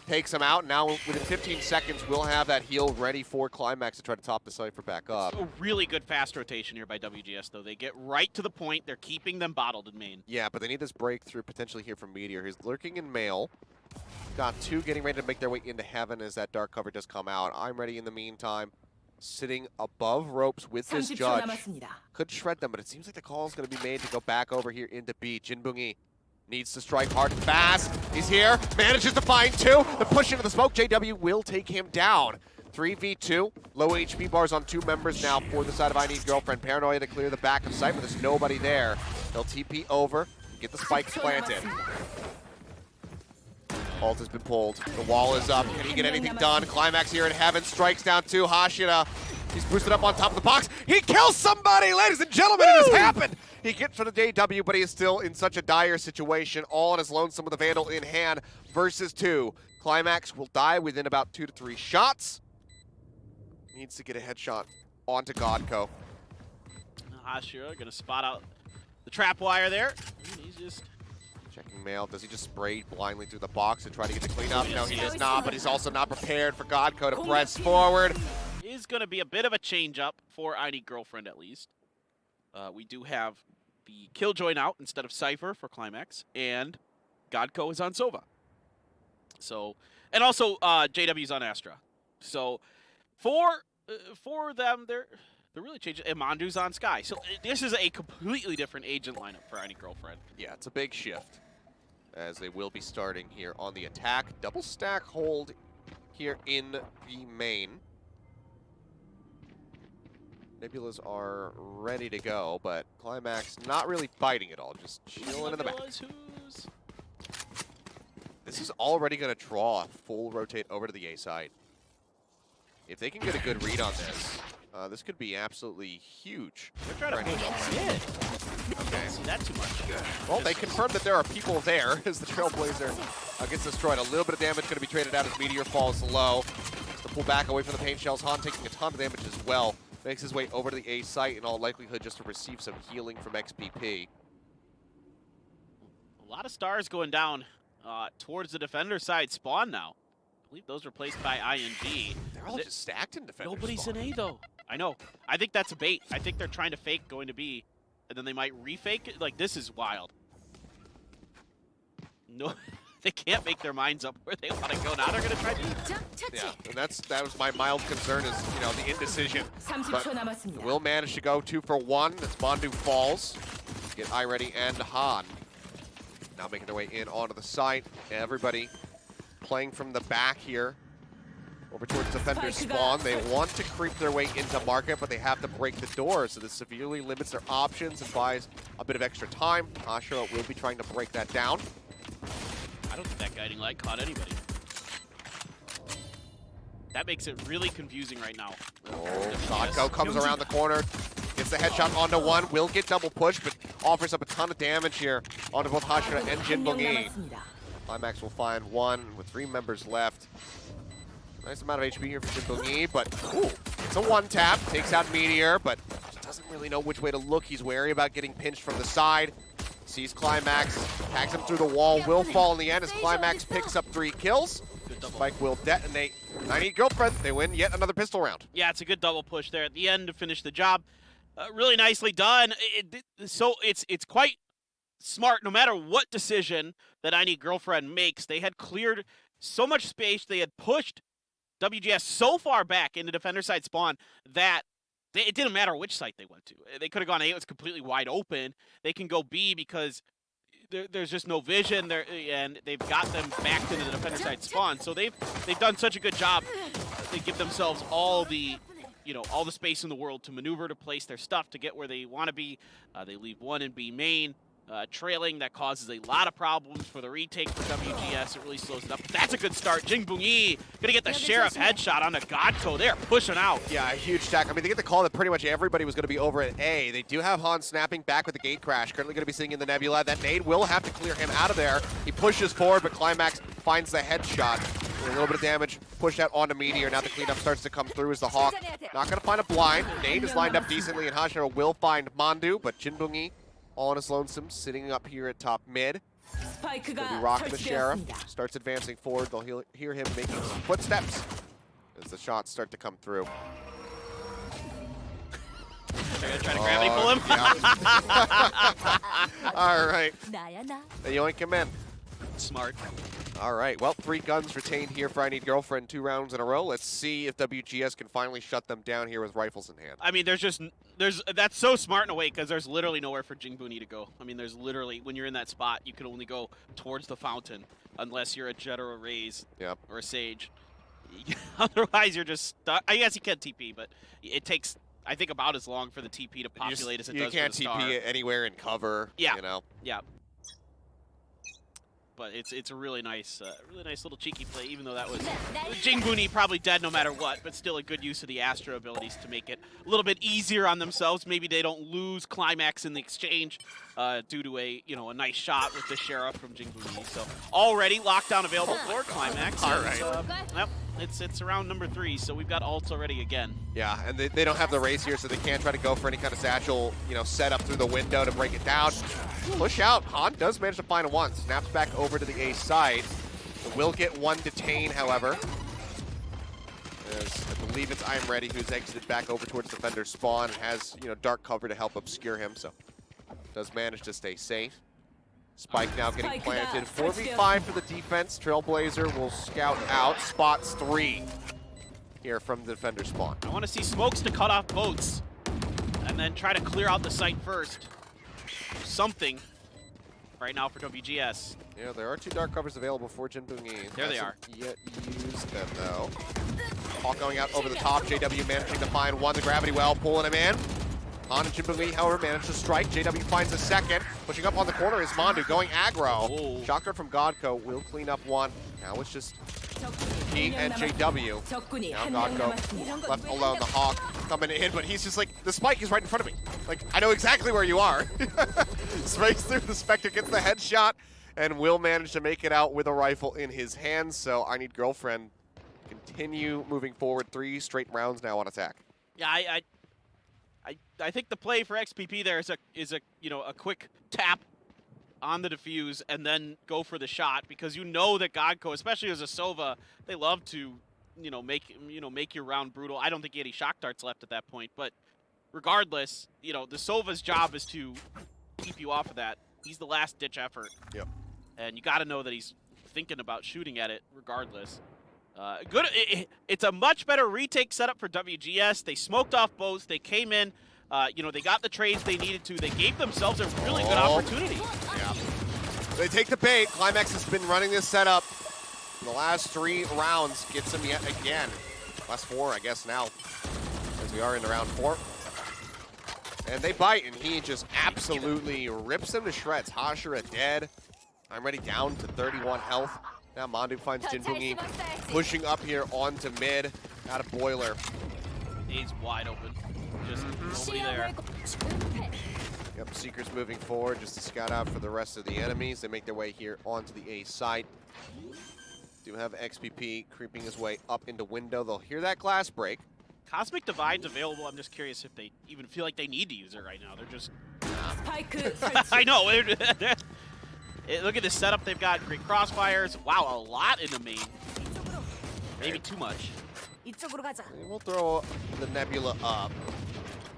takes him out. Now within 15 seconds, we'll have that heal ready for climax to try to top the Cypher back up. A really good fast rotation here by WGS, though. They get right to the point. They're keeping them bottled in main. Yeah, but they need this breakthrough potentially here from Meteor. He's lurking in male. Got 2 getting ready to make their way into heaven as that dark cover does come out. I'm ready in the meantime, sitting above ropes with this judge. Could shred them, but it seems like the call is going to be made to go back over here into B. Jinbungi needs to strike hard and fast. He's here, manages to find 2. The push into the smoke, JW will take him down. 3v2, low HP bars on 2 members now for the side of I Need Girlfriend. Paranoia to clear the back of sight, but there's nobody there. They'll TP over, get the spikes planted. Ult has been pulled. The wall is up. Can he get anything done? Climax here in heaven. Strikes down 2. Hashira. He's boosted up on top of the box. He kills somebody, ladies and gentlemen. It has happened. He gets for the JW, but he is still in such a dire situation. All on his lonesome with a Vandal in hand versus 2. Climax will die within about 2 to 3 shots. Needs to get a headshot onto Godco. Hashira going to spot out the trap wire there. He's just... checking mail. Does he just spray blindly through the box and try to get the cleanup? No, he does not, but he's also not prepared for Godco to press forward. Is going to be a bit of a change-up for I Need Girlfriend, at least. We do have the Killjoy out instead of Cypher for Climax, and Godco is on Sova. So, and also JW's on Astra. So, for them, they're really changing. And Mandu's on Sky. So this is a completely different agent lineup for I Need Girlfriend. Yeah, it's a big shift, as they will be starting here on the attack. Double stack hold here in the main. Nebulas are ready to go, but Climax not really fighting at all, just chilling in the back. This is already going to draw a full rotate over to the A side. If they can get a good read on this, this could be absolutely huge. They're trying to push it. Okay. See that too much. Well, they confirmed that there are people there as the Trailblazer gets destroyed. A little bit of damage going to be traded out as Meteor falls low. To pull back away from the paint shells. Han taking a ton of damage as well. Makes his way over to the A site in all likelihood just to receive some healing from XPP. A lot of stars going down towards the defender side spawn now. I believe those were placed by ING. They're all just stacked in defender Nobody's spawn. in A, though. I know. I think that's a bait. I think they're trying to fake going to B, and then they might refake it. Like, this is wild. No, they can't make their minds up where they want to go. Now they're going to try to... Yeah, and that was my mild concern is, you know, the indecision. But will manage to go 2 for 1 as Mandu falls. Get iReady and Han. Now making their way in onto the site. Everybody playing from the back here. Over towards defender spawn. They want to creep their way into market, but they have to break the door, so this severely limits their options and buys a bit of extra time. Ashura will be trying to break that down. I don't think that guiding light caught anybody. That makes it really confusing right now. Oh, Godko comes around the corner, gets the headshot onto one, will get double push, but offers up a ton of damage here onto both Hashira and Jinbongi. Climax will find one with 3 members left. Nice amount of HP here for Jinbongi, but ooh, it's a one tap, takes out Meteor, but doesn't really know which way to look. He's wary about getting pinched from the side. Sees Climax, tags him through the wall, will fall in the end as Climax picks up 3 kills. Spike will detonate. I need girlfriend. They win yet another pistol round. Yeah, it's a good double push there at the end to finish the job. Really nicely done. So it's quite smart. No matter what decision that I Need Girlfriend makes, they had cleared so much space. They had pushed WGS so far back into defender side spawn that it didn't matter which site they went to. They could have gone A. It was completely wide open. They can go B because there's just no vision there, and they've got them back into the defender side spawn. So they've done such a good job. They give themselves all the all the space in the world to maneuver, to place their stuff, to get where they want to be. They leave one in B main. Trailing, that causes a lot of problems for the retake for WGS. It really slows it up. But that's a good start. Jingbongi gonna get the Sheriff headshot on the Godko. They're pushing out. Yeah, a huge stack. I mean, they get the call that pretty much everybody was going to be over at A. They do have Han snapping back with the gate crash. Currently going to be sitting in the Nebula. That nade will have to clear him out of there. He pushes forward, but Climax finds the headshot. A little bit of damage pushed out onto Meteor. Now the cleanup starts to come through as the Hawk not going to find a blind. Nade is lined up decently, and Hashira will find Mandu, but Jinbongi all on his lonesome, sitting up here at top mid. He'll be rocking the Sheriff. Starts advancing forward. They'll hear him making some footsteps as the shots start to come through. They're going to try to gravity pull him? Yeah. All right. They yoink him in. Smart. All right, well, 3 guns retained here for I Need Girlfriend 2 rounds in a row. Let's see if WGS can finally shut them down here with rifles in hand. I mean, that's so smart in a way, because there's literally nowhere for Jingbongi to go. I mean, there's literally, when you're in that spot, you can only go towards the fountain, unless you're a Jet or a Raze or a Sage. Otherwise, you're just stuck. I guess you can TP, but it takes, I think, about as long for the TP to populate as it does for the star. You can't TP anywhere in cover, yeah. you know? Yeah. But it's a really nice little cheeky play, even though that was Jingbongi probably dead no matter what, but still a good use of the Astro abilities to make it a little bit easier on themselves. Maybe they don't lose Climax in the exchange due to a nice shot with the Sheriff from Jingbongi. So already lockdown available for Climax. All right. Yep. It's around number 3, so we've got ults already again. Yeah, and they don't have the race here, so they can't try to go for any kind of satchel, setup through the window to break it down. Push out. Han does manage to find a one. Snaps back over to the A side. Will get one detained, however. As I believe it's I'm Ready who's exited back over towards defender spawn and has, dark cover to help obscure him, so does manage to stay safe. Spike now getting planted. 4v5 for the defense. Trailblazer will scout out. Spots 3 here from the defender spawn. I want to see smokes to cut off boats and then try to clear out the site first. Something right now for WGS. Yeah, there are 2 dark covers available for Jinbongi. There they are. Yet used them though. Hawk going out over the top. JW managing to find one. The gravity well pulling him in. Han and Jinbongi, however, managed to strike. JW finds a second. Pushing up on the corner is Mandu going aggro. Shock dart from Godko will clean up one. Now it's just Pete and JW. Now Godko left alone. The Hawk coming in, but he's just like, the Spike is right in front of me. Like, I know exactly where you are. Sprays through the Spectre, gets the headshot, and will manage to make it out with a rifle in his hands. So I Need Girlfriend continue moving forward. 3 straight rounds now on attack. Yeah, I think the play for XPP there is a quick tap on the defuse and then go for the shot, because that Godko, especially as a Sova, they love to make your round brutal. I don't think he had any shock darts left at that point, but regardless, the Sova's job is to keep you off of that. He's the last ditch effort. Yep. And you got to know that he's thinking about shooting at it regardless. Good. It's a much better retake setup for WGS. They smoked off boats. They came in. They got the trades they needed to. They gave themselves a really good opportunity. Yeah. They take the bait. Climax has been running this setup in the last 3 rounds. Gets him yet again. Last 4, I guess, now, as we are in round 4. And they bite, and he just absolutely rips them to shreds. Hashira dead. I'm Ready down to 31 health. Now Mandu finds Jinbungi pushing up here onto mid. Out of Boiler. He's wide open. Just nobody there. Yep, Seekers moving forward just to scout out for the rest of the enemies. They make their way here onto the A site. Do have XPP creeping his way up into window. They'll hear that glass break. Cosmic Divide's available. I'm just curious if they even feel like they need to use it right now. They're just... I know. Look at this setup. They've got great crossfires. Wow, a lot in the main. Maybe too much. We'll throw the Nebula up.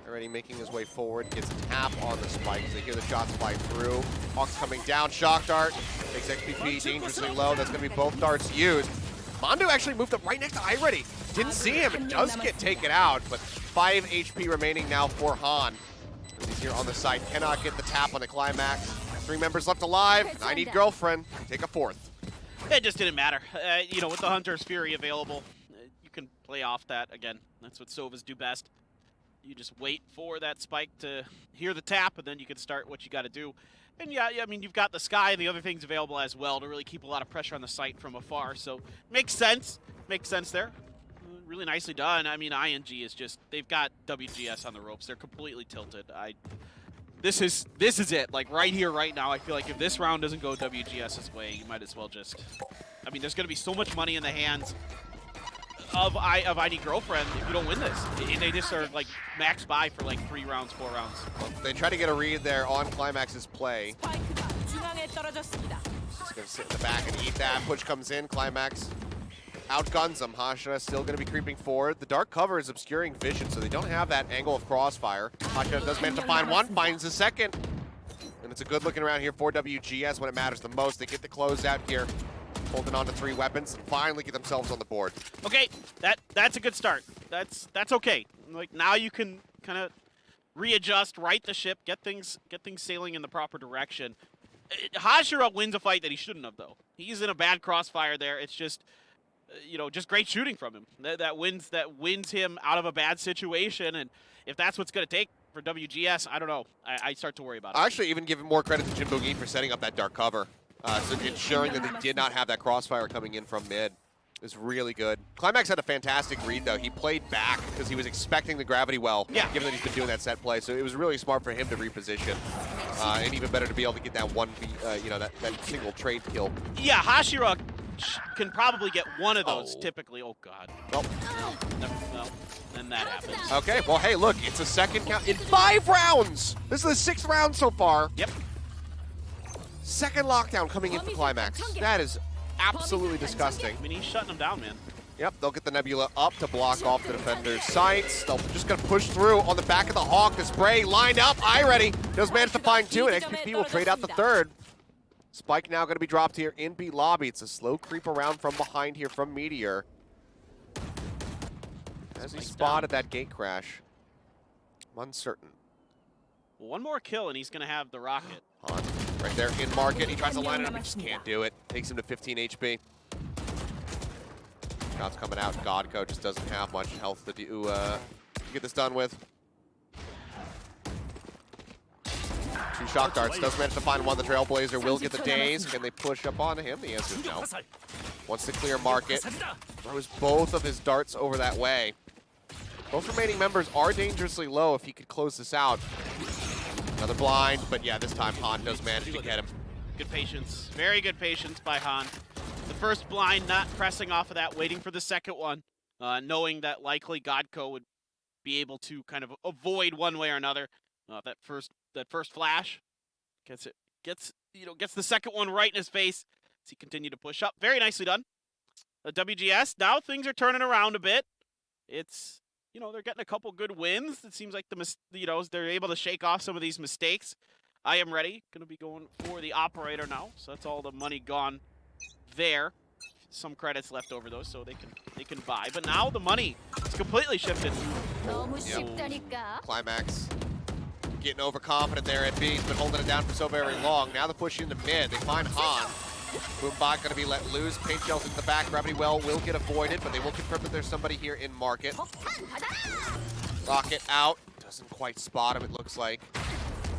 Already making his way forward. Gets a tap on the spikes. They hear the shots fly through. Hawk's coming down. Shock dart. Makes XPP dangerously low. That's going to be both darts used. Mandu actually moved up right next to iReady. Didn't see him. It does get taken out, but 5 HP remaining now for Han. He's here on the side. Cannot get the tap on the climax. 3 members left alive. I need girlfriend. Take a 4th. It just didn't matter. You know, with the Hunter's Fury available, you can play off that again. That's what Sovas do best. You just wait for that spike to hear the tap, and then you can start what you got to do. And yeah, I mean, you've got the Sky and the other things available as well to really keep a lot of pressure on the site from afar. So makes sense. Makes sense there. Really nicely done. I mean, ING is just, they've got WGS on the ropes. They're completely tilted. This is it. Like right here, right now, I feel like if this round doesn't go WGS's way, you might as well just, I mean, there's going to be so much money in the hands of I Need Girlfriend if you don't win this. They just are like max buy for like 3 rounds, 4 rounds. They try to get a read there on Climax's play. Just gonna sit in the back and eat that. Push comes in, Climax outguns him. Hasha still gonna be creeping forward. The dark cover is obscuring vision, so they don't have that angle of crossfire. Hasha does manage to find one, finds the second. And it's a good looking around here for WGS when it matters the most. They get the closeout here. Holding on to 3 weapons and finally get themselves on the board. Okay, that's a good start. That's okay. Like now you can kind of readjust, right the ship, get things sailing in the proper direction. Hashira wins a fight that he shouldn't have though. He's in a bad crossfire there. It's just you know, just great shooting from him. That wins him out of a bad situation, and if that's what's going to take for WGS, I don't know. I start to worry about it. I actually even give more credit to Jinbungi for setting up that dark cover. So ensuring that they did not have that crossfire coming in from mid is really good. Climax had a fantastic read, though. He played back because he was expecting the gravity well, given that he's been doing that set play. So it was really smart for him to reposition. And even better to be able to get that one, you know, that single trade kill. Yeah, Hashira can probably get one of those typically. Oh, God. Well, no. Then that happens. Okay, well, hey, look, it's a second count in 5 rounds. This is the 6th round so far. Yep. Second lockdown coming in for Climax. That is absolutely disgusting. I mean, he's shutting them down, man. Yep, they'll get the Nebula up to block off the defender's sights. They'll just gonna push through on the back of the Hawk. The spray lined up. iReady does manage to find 2, and XPP will trade out the 3rd. Spike now gonna be dropped here in B lobby. It's a slow creep around from behind here from Meteor. As he spotted that gate crash. I'm uncertain. Well, one more kill, and he's gonna have the rocket. Han, right there in market. He tries to line it up, he just can't do it. Takes him to 15 HP. Shots coming out. Godco just doesn't have much health to do get this done with. 2 shock darts. Does manage to find one. The Trailblazer will get the daze. Can they push up on him? The answer is no. Wants to clear market. Throws both of his darts over that way. Both remaining members are dangerously low if he could close this out. Another blind, but yeah, this time Han does manage to get him. Good patience. Very good patience by Han. The first blind not pressing off of that, waiting for the second one, knowing that likely Godco would be able to kind of avoid one way or another. That first flash gets the second one right in his face as he continued to push up. Very nicely done. WGS, now things are turning around a bit. It's, you know, they're getting a couple good wins. It seems like they're able to shake off some of these mistakes. I am ready. Going to be going for the operator now. So that's all the money gone there. Some credits left over though, so they can buy. But now the money is completely shifted. Climax getting overconfident there at B. He's been holding it down for so very long. Now the push into mid. They find Han. Boombot going to be let loose. Paint shells into the back. Gravity well will get avoided, but they will confirm that there's somebody here in market. Rocket out. Doesn't quite spot him, it looks like.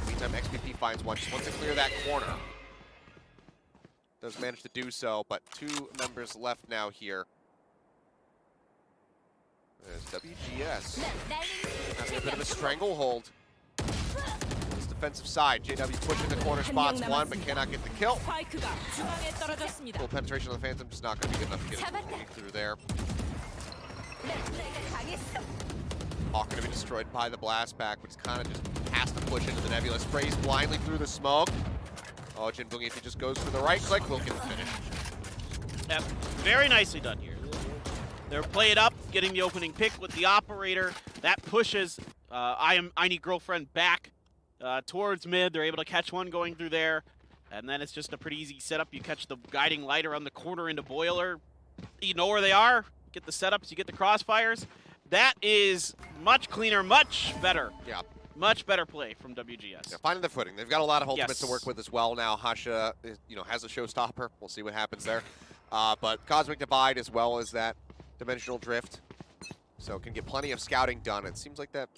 Meantime, XPP finds one. Just wants to clear that corner. does manage to do so, but 2 members left now here. There's WGS. Has a bit of a stranglehold. This defensive side, JW pushing the corner spots one, but cannot get the kill. Full penetration on the Phantom, just not going to be good enough to get it through there. Hawk going to be destroyed by the blast pack, which kind of just has to push into the Nebula. Sprays blindly through the smoke. Oh, Jinbungi, if he just goes for the right click, will get the finish. Yep, very nicely done here. They're playing up, getting the opening pick with the operator. That pushes I Need Girlfriend back towards mid. They're able to catch one going through there. And then it's just a pretty easy setup. You catch the guiding light around the corner into Boiler. You know where they are. Get the setups, you get the crossfires. That is much cleaner, much better. Yeah. Much better play from WGS. Yeah, finding the footing. They've got a lot of ultimates Yes. to work with as well now. Hasha, has a showstopper. We'll see what happens there. But Cosmic Divide as well as that Dimensional Drift. So can get plenty of scouting done. It seems like that...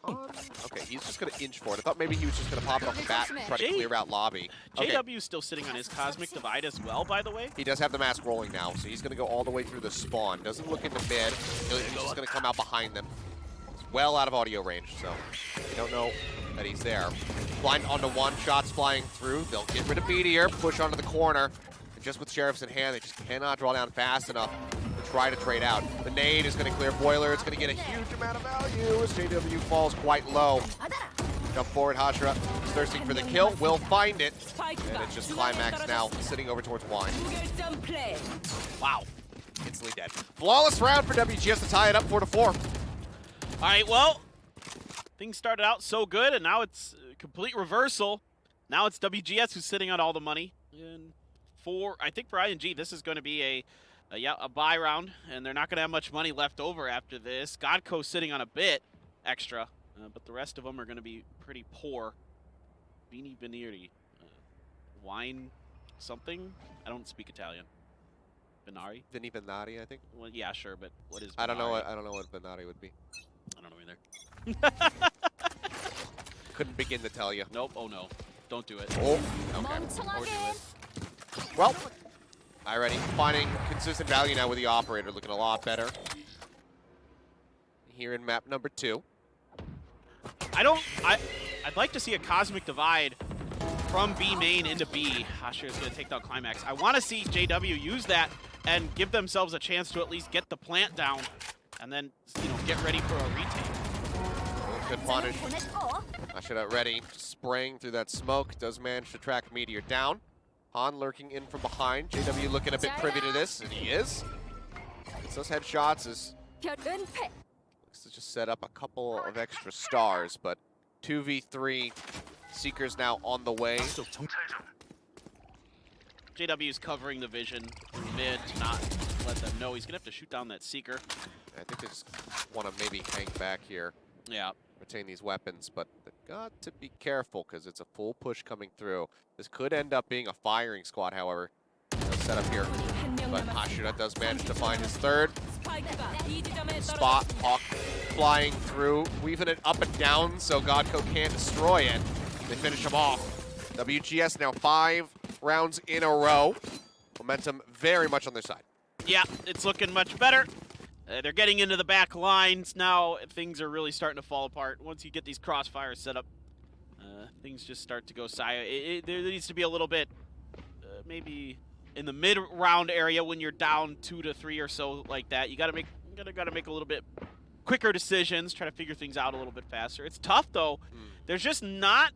okay, he's just going to inch for it. I thought maybe he was just going to pop it off the bat and try to clear out lobby. Okay. JW's still sitting on his Cosmic Divide as well, by the way. He does have the mask rolling now, so he's going to go all the way through the spawn. Doesn't look into mid. He's just going to come out behind them. He's well out of audio range, so you don't know that he's there. Blind onto one, shots flying through. They'll get rid of Meteor, push onto the corner. And just with Sheriffs in hand, they just cannot draw down fast enough to try to trade out. The nade is going to clear Boiler. It's going to get a huge amount of value as JW falls quite low. Jump forward, Hashira is thirsting for the kill, will find it. And it's just Climax now sitting over towards Wine. Wow. Instantly dead. Flawless round for WGS to tie it up 4-4. All right, well, things started out so good, and now it's a complete reversal. Now it's WGS who's sitting on all the money. And I think for ING, this is going to be a buy round, and they're not going to have much money left over after this. Godco's sitting on a bit extra, but the rest of them are going to be pretty poor. Vini Beniri, wine something? I don't speak Italian. Benari? Vini Benari, I think. Well, yeah, sure, but what is Benari? I don't know what Benari would be. I don't know either. Couldn't begin to tell you. Nope. Oh no. Don't do it. Oh, okay. Or do it. Well, alrighty. Finding consistent value now with the operator, looking a lot better. Here in map number 2. I'd like to see a Cosmic Divide from B main into B. Hashira's going to take down Climax. I want to see JW use that and give themselves a chance to at least get the plant down and then, get ready for a retake. Good punish. Hashira ready, spraying through that smoke. Does manage to track Meteor down. Han lurking in from behind. JW looking a bit privy to this, and he is. Gets those headshots as looks to just set up a couple of extra stars, but 2v3 Seekers now on the way. JW's covering the vision mid to not let them know. He's going to have to shoot down that Seeker. I think they just want to maybe hang back here. Yeah. Retain these weapons, but they've got to be careful because it's a full push coming through. This could end up being a firing squad, however. Set up here. But Hashira does manage to find his third. Spot, Hawk flying through, weaving it up and down so Godco can't destroy it. They finish him off. WGS now 5 rounds in a row. Momentum very much on their side. Yeah, it's looking much better. They're getting into the back lines now. Things are really starting to fall apart. Once you get these crossfires set up, things just start to go silent. There needs to be a little bit, maybe in the mid-round area when you're down 2 to 3 or so like that. You gotta make a little bit quicker decisions. Try to figure things out a little bit faster. It's tough though. There's just not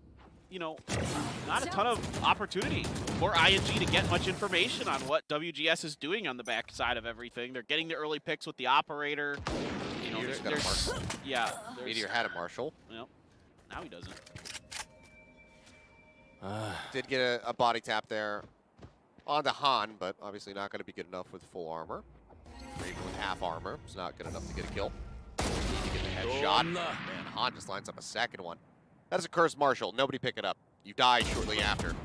a ton of opportunity for ING to get much information on what WGS is doing on the back side of everything. They're getting the early picks with the operator. Meteor's got a Marshal. Yeah. Meteor had a Marshal. Well, now he doesn't. Did get a body tap there onto Han, but obviously not going to be good enough with full armor. Or even with half armor. It's not good enough to get a kill. Need to get the headshot. And Han just lines up a second one. That is a cursed Marshal. Nobody pick it up. You die shortly after.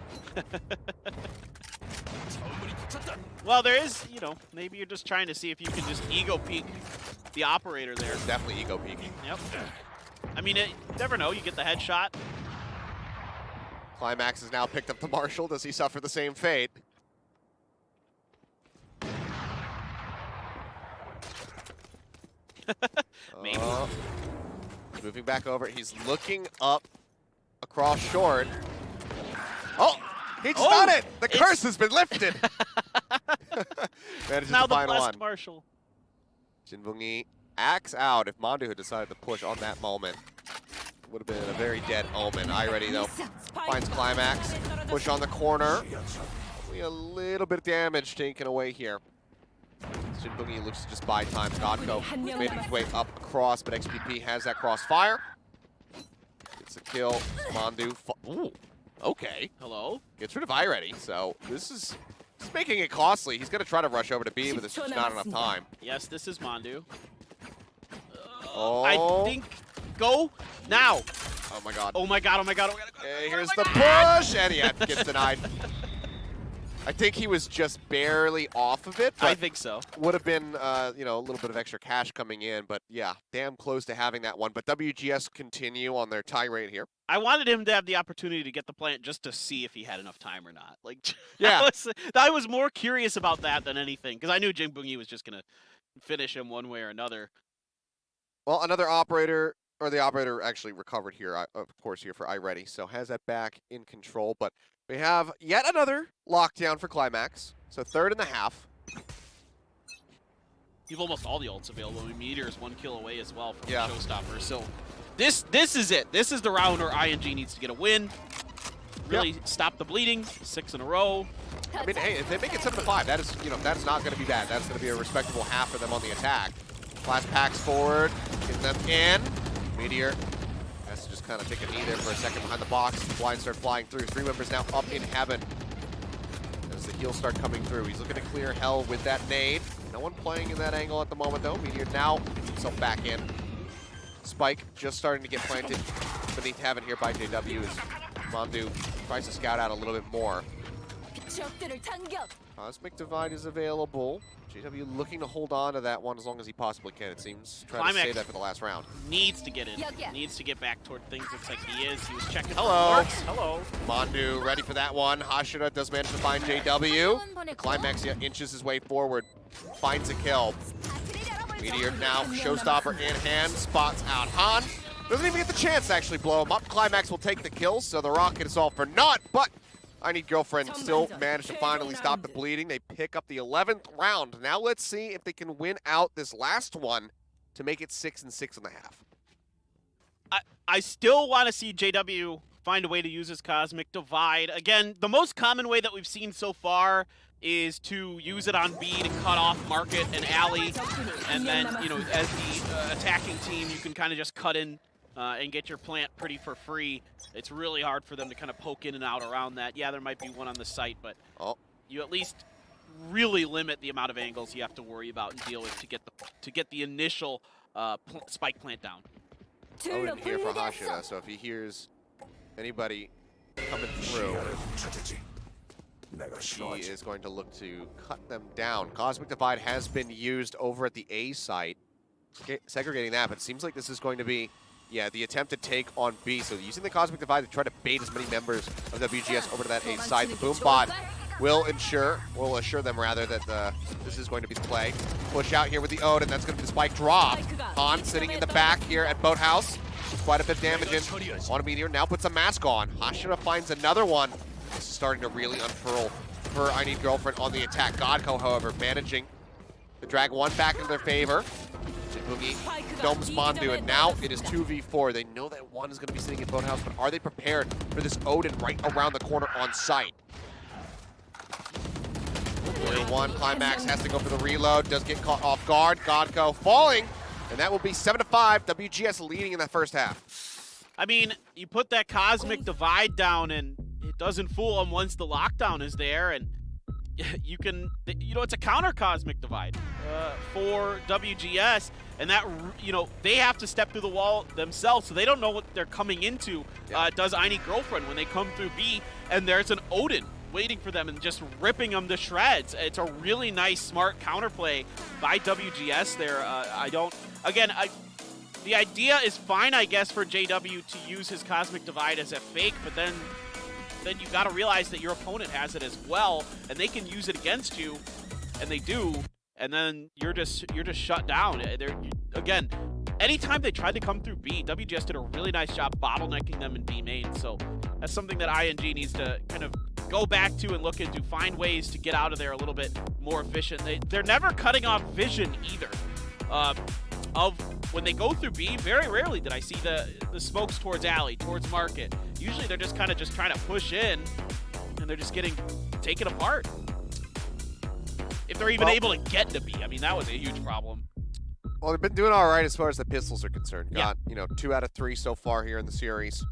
Well, there is, maybe you're just trying to see if you can just ego peek the operator there. There's definitely ego peeking. Yep. I mean, you never know. You get the headshot. Climax has now picked up the Marshal. Does he suffer the same fate? Maybe. He's moving back over. He's looking up across short. Oh, he just done it! The curse has been lifted. Manages Now to the find blessed one. Marshall. Jinbungi acts out. If Mandu had decided to push on that moment, would have been a very dead omen. iReady though finds Climax. Push on the corner. Only a little bit of damage taken away here. Jinbungi looks to just buy time. Godko made his way up across, but XPP has that crossfire. Gets a kill. Mandu. Ooh, okay. Hello? Gets rid of iReady, so this is making it costly. He's going to try to rush over to B, but there's just not enough time. Yes, this is Mandu. Oh. I think go now. Oh my god. Oh my god, oh my god, oh my god. Okay, here's the push, and yeah, gets denied. I think he was just barely off of it. But I think so. would have been, you know, a little bit of extra cash coming in, but yeah, damn close to having that one. But WGS continue on their tirade here. I wanted him to have the opportunity to get the plant just to see if he had enough time or not. Like, Yeah. I was more curious about that than anything, because I knew Jinbungi was just going to finish him one way or another. Well, another operator, or the operator actually recovered here, of course, here for iReady, so has that back in control. But we have yet another lockdown for Climax, so third in the half. You have almost all the ults available. I mean, Meteor is 1 kill away as well from Yeah. the Showstopper. So this is it. This is the round where ING needs to get a win. Really stop the bleeding. 6 in a row. I mean, hey, if they make it 7-5, that is, you know, that's not going to be bad. That's going to be a respectable half for them on the attack. Flash packs forward, get them in. Meteor has to just kind of take a knee there for a second behind the box. Blinds start flying through. 3 members now up in heaven as the heals start coming through. He's looking to clear hell with that nade. No one playing in that angle at the moment, though. Meteor now gets himself back in. Spike just starting to get planted beneath heaven here by JW as Mandu tries to scout out a little bit more. Cosmic Divide is available. JW looking to hold on to that one as long as he possibly can, it seems. Trying to save that for the last round. Needs to get in. Needs to get back toward things. Looks like he is. He was checking. Hello. Hello. Mandu ready for that one. Hashira does manage to find JW. Climax inches his way forward. Finds a kill. Meteor now, Showstopper in hand. Spots out Han. Doesn't even get the chance to actually blow him up. Climax will take the kill, so the rocket is all for naught. But I Need Girlfriend still managed to finally stop the bleeding. They pick up the 11th round. Now let's see if they can win out this last one to make it 6-6.5. I still want to see JW find a way to use his Cosmic Divide. Again, the most common way that we've seen so far is to use it on B to cut off Market and Alley. And then, you know, as the attacking team, you can kind of just cut in and get your plant pretty for free. It's really hard for them to kind of poke in and out around that. Yeah, there might be one on the site, but you at least really limit the amount of angles you have to worry about and deal with to get the initial spike plant down. Odin here for Hashira, so if he hears anybody coming through, he is going to look to cut them down. Cosmic Divide has been used over at the A site, segregating that, but it seems like this is going to be, yeah, the attempted take on B. So using the Cosmic Divide to try to bait as many members of WGS over to that A side. The Boom Bot will assure them rather that this is going to be the play. Push out here with the Ode, and that's going to be the spike drop. Han sitting in the back here at Boathouse. Quite a bit of damage in on a Meteor. Now puts a mask on. Hashira finds another one. This is starting to really unfurl for I Need Girlfriend on the attack. Godko, however, managing to drag one back in their favor. Jinbungi domes Mandu, and now it is 2v4. They know that one is going to be sitting in Boathouse, but are they prepared for this Odin right around the corner on site? One Climax has to go for the reload, does get caught off guard. Godko falling, and that will be 7-5. WGS leading in that first half. I mean, you put that Cosmic Divide down, and it doesn't fool them once the lockdown is there, and you can, you know, it's a counter Cosmic Divide for WGS, and that, you know, they have to step through the wall themselves, so they don't know what they're coming into. Does I Need Girlfriend when they come through B, and there's an Odin waiting for them and just ripping them to shreds. It's a really nice, smart counterplay by WGS there. The idea is fine, I guess, for JW to use his Cosmic Divide as a fake, but then you got to realize that your opponent has it as well, and they can use it against you, and they do. and then you're just shut down. Again, anytime they tried to come through B, WGS did a really nice job bottlenecking them in B main. So that's something that ING needs to kind of go back to and look into, find ways to get out of there a little bit more efficient. They're never cutting off vision either. Of when they go through B, very rarely did I see the smokes towards alley, towards market. Usually they're just kind of trying to push in, and they're just getting taken apart. If they're even able to get to B, I mean, that was a huge problem. Well, they've been doing all right as far as the pistols are concerned. Yeah. Got, 2 out of 3 so far here in the series.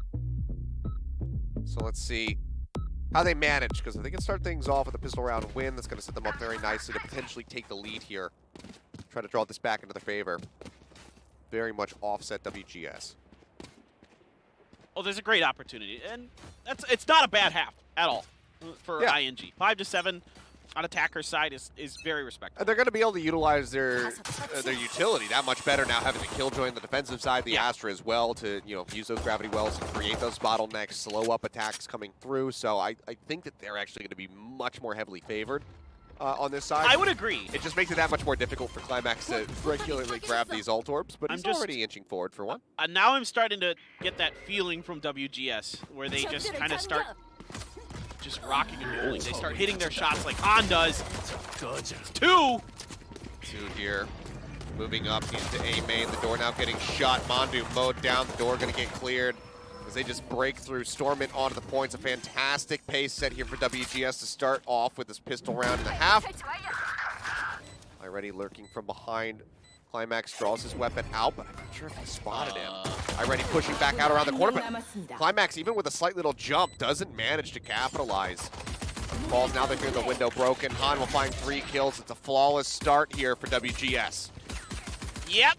So let's see how they manage, because if they can start things off with a pistol round win, that's going to set them up very nicely to potentially take the lead here. Try to draw this back into their favor. Very much offset WGS. Oh, there's a great opportunity, and it's not a bad half at all for ING. 5 to 7 on attacker's side is very respectable. And they're going to be able to utilize their utility that much better now, having the Killjoy on the defensive side, the Astra as well, to use those gravity wells and create those bottlenecks, slow up attacks coming through. So I think that they're actually going to be much more heavily favored on this side. I would agree. It just makes it that much more difficult for Climax to regularly grab these ult orbs, but he's already inching forward for one. Now I'm starting to get that feeling from WGS, where they just kind of start just rocking and rolling. They start hitting their shots like Han does. 2 here. Moving up into A main. The door now getting shot. Mandu mowed down. The door going to get cleared as they just break through. Storm it onto the points. A fantastic pace set here for WGS to start off with this pistol round and a half. Already lurking from behind. Climax draws his weapon out, but I'm not sure if he spotted him. Already pushing back out around the corner, but Climax, even with a slight little jump, doesn't manage to capitalize. Balls now, they're here, the window broken. Han will find 3 kills. It's a flawless start here for WGS. Yep.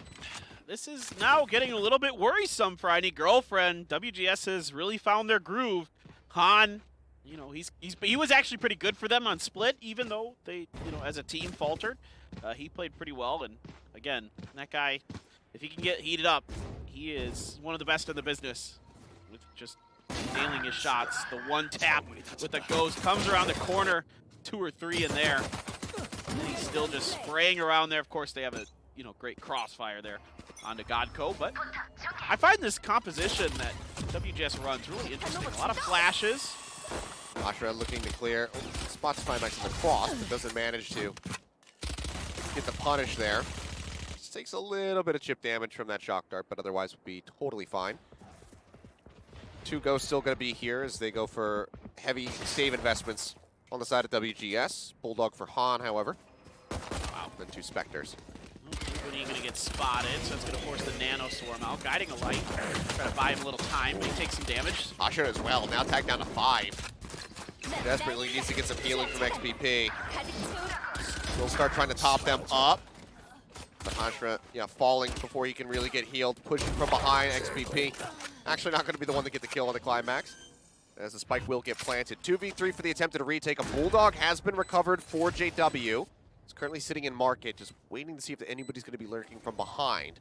This is now getting a little bit worrisome for I Need Girlfriend. WGS has really found their groove. Han, he was actually pretty good for them on split, even though they, as a team faltered. He played pretty well, and again, that guy, if he can get heated up, he is one of the best in the business with just nailing his shots. The one tap with the ghost comes around the corner, 2 or 3 in there, and he's still just spraying around there. Of course, they have a great crossfire there onto Godco, but I find this composition that WGS runs really interesting. A lot of flashes. Ashra looking to clear. Spots Climax in the cross, but doesn't manage to get the punish there. Just takes a little bit of chip damage from that shock dart, but otherwise would be totally fine. 2 ghosts still going to be here as they go for heavy save investments on the side of WGS. Bulldog for Han, however. Wow, then 2 Spectres. He's going to get spotted, so it's going to force the Nano Swarm out. Guiding a light, try to buy him a little time, but he takes some damage. Ashra as well, now tagged down to 5. Desperately needs to get some healing from XPP. He'll start trying to top them up. But Ashra, falling before he can really get healed. Pushing from behind, XPP. Actually not going to be the one to get the kill on the Climax, as the spike will get planted. 2v3 for the attempted retake. A Bulldog has been recovered for JW. It's currently sitting in market, just waiting to see if anybody's going to be lurking from behind.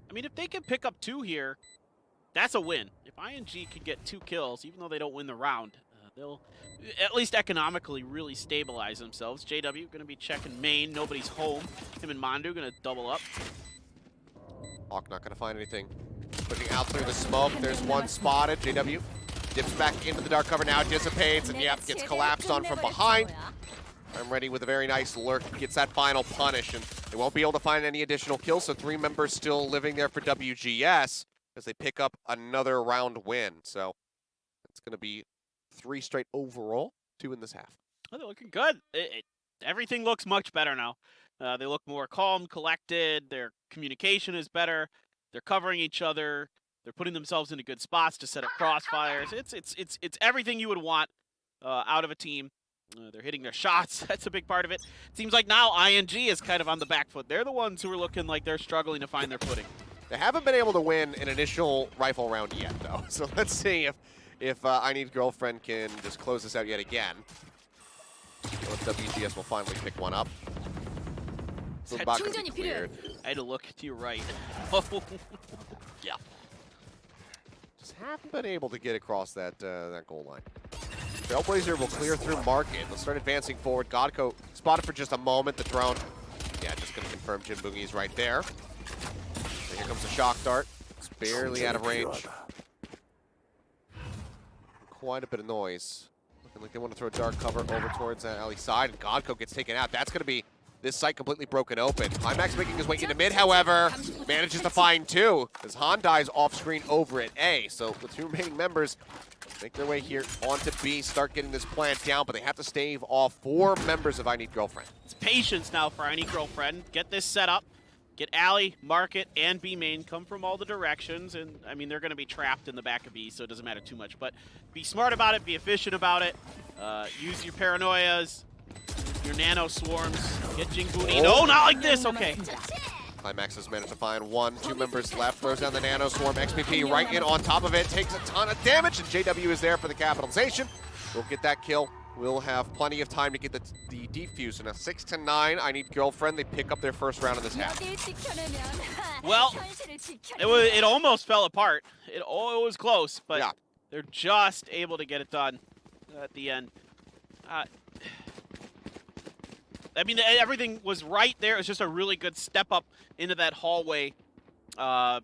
I mean, if they can pick up 2 here, that's a win. If ING can get 2 kills, even though they don't win the round, they'll, at least economically, really stabilize themselves. JW going to be checking main. Nobody's home. Him and Mandu going to double up. Hawk not going to find anything. Looking out through the smoke. There's one spotted. JW dips back into the dark cover now, dissipates, and gets collapsed on from behind. I'm ready with a very nice lurk. Gets that final punish, and they won't be able to find any additional kills, so 3 members still living there for WGS as they pick up another round win. So it's going to be 3 straight overall, 2 in this half. Oh, they're looking good. Everything looks much better now. They look more calm, collected. Their communication is better. They're covering each other. They're putting themselves into good spots to set up crossfires. It's everything you would want out of a team. They're hitting their shots. That's a big part of it. Seems like now ING is kind of on the back foot. They're the ones who are looking like they're struggling to find their footing. They haven't been able to win an initial rifle round yet, though. So let's see if I Need Girlfriend can just close this out yet again. Or if WGS will finally pick one up. So the to be cleared. I had to look to your right. Yeah. Just haven't been able to get across that goal line. Trailblazer will clear through market. They'll start advancing forward. Godco spotted for just a moment. The drone Yeah, just going to confirm Jin Boogie's right there. And here comes the shock dart. It's barely out of range. Quite a bit of noise. Looking like they want to throw dark cover over towards alley side, and Godko gets taken out. That's going to be this site completely broken open. Climax making his way into mid, however, manages to find two, as Han dies off screen over at A. So the two remaining members make their way here onto B, start getting this plant down, but they have to stave off 4 members of I Need Girlfriend. It's patience now for I Need Girlfriend. Get this set up. Get alley, market, and B main. Come from all the directions, and I mean, they're going to be trapped in the back of B, so it doesn't matter too much. But be smart about it, be efficient about it. Use your paranoias, your nano swarms. Get Jingbuni. No, not like this. Okay. Climax has managed to find 1, 2 members left, throws down the nano swarm. XPP right in on top of it, takes a ton of damage, and JW is there for the capitalization. We'll get that kill. We'll have plenty of time to get the defuse. And a 6-9, I Need Girlfriend. They pick up their first round of this half. Well, it almost fell apart. It was close, but yeah, they're just able to get it done at the end. I mean, everything was right there. It was just a really good step up into that hallway by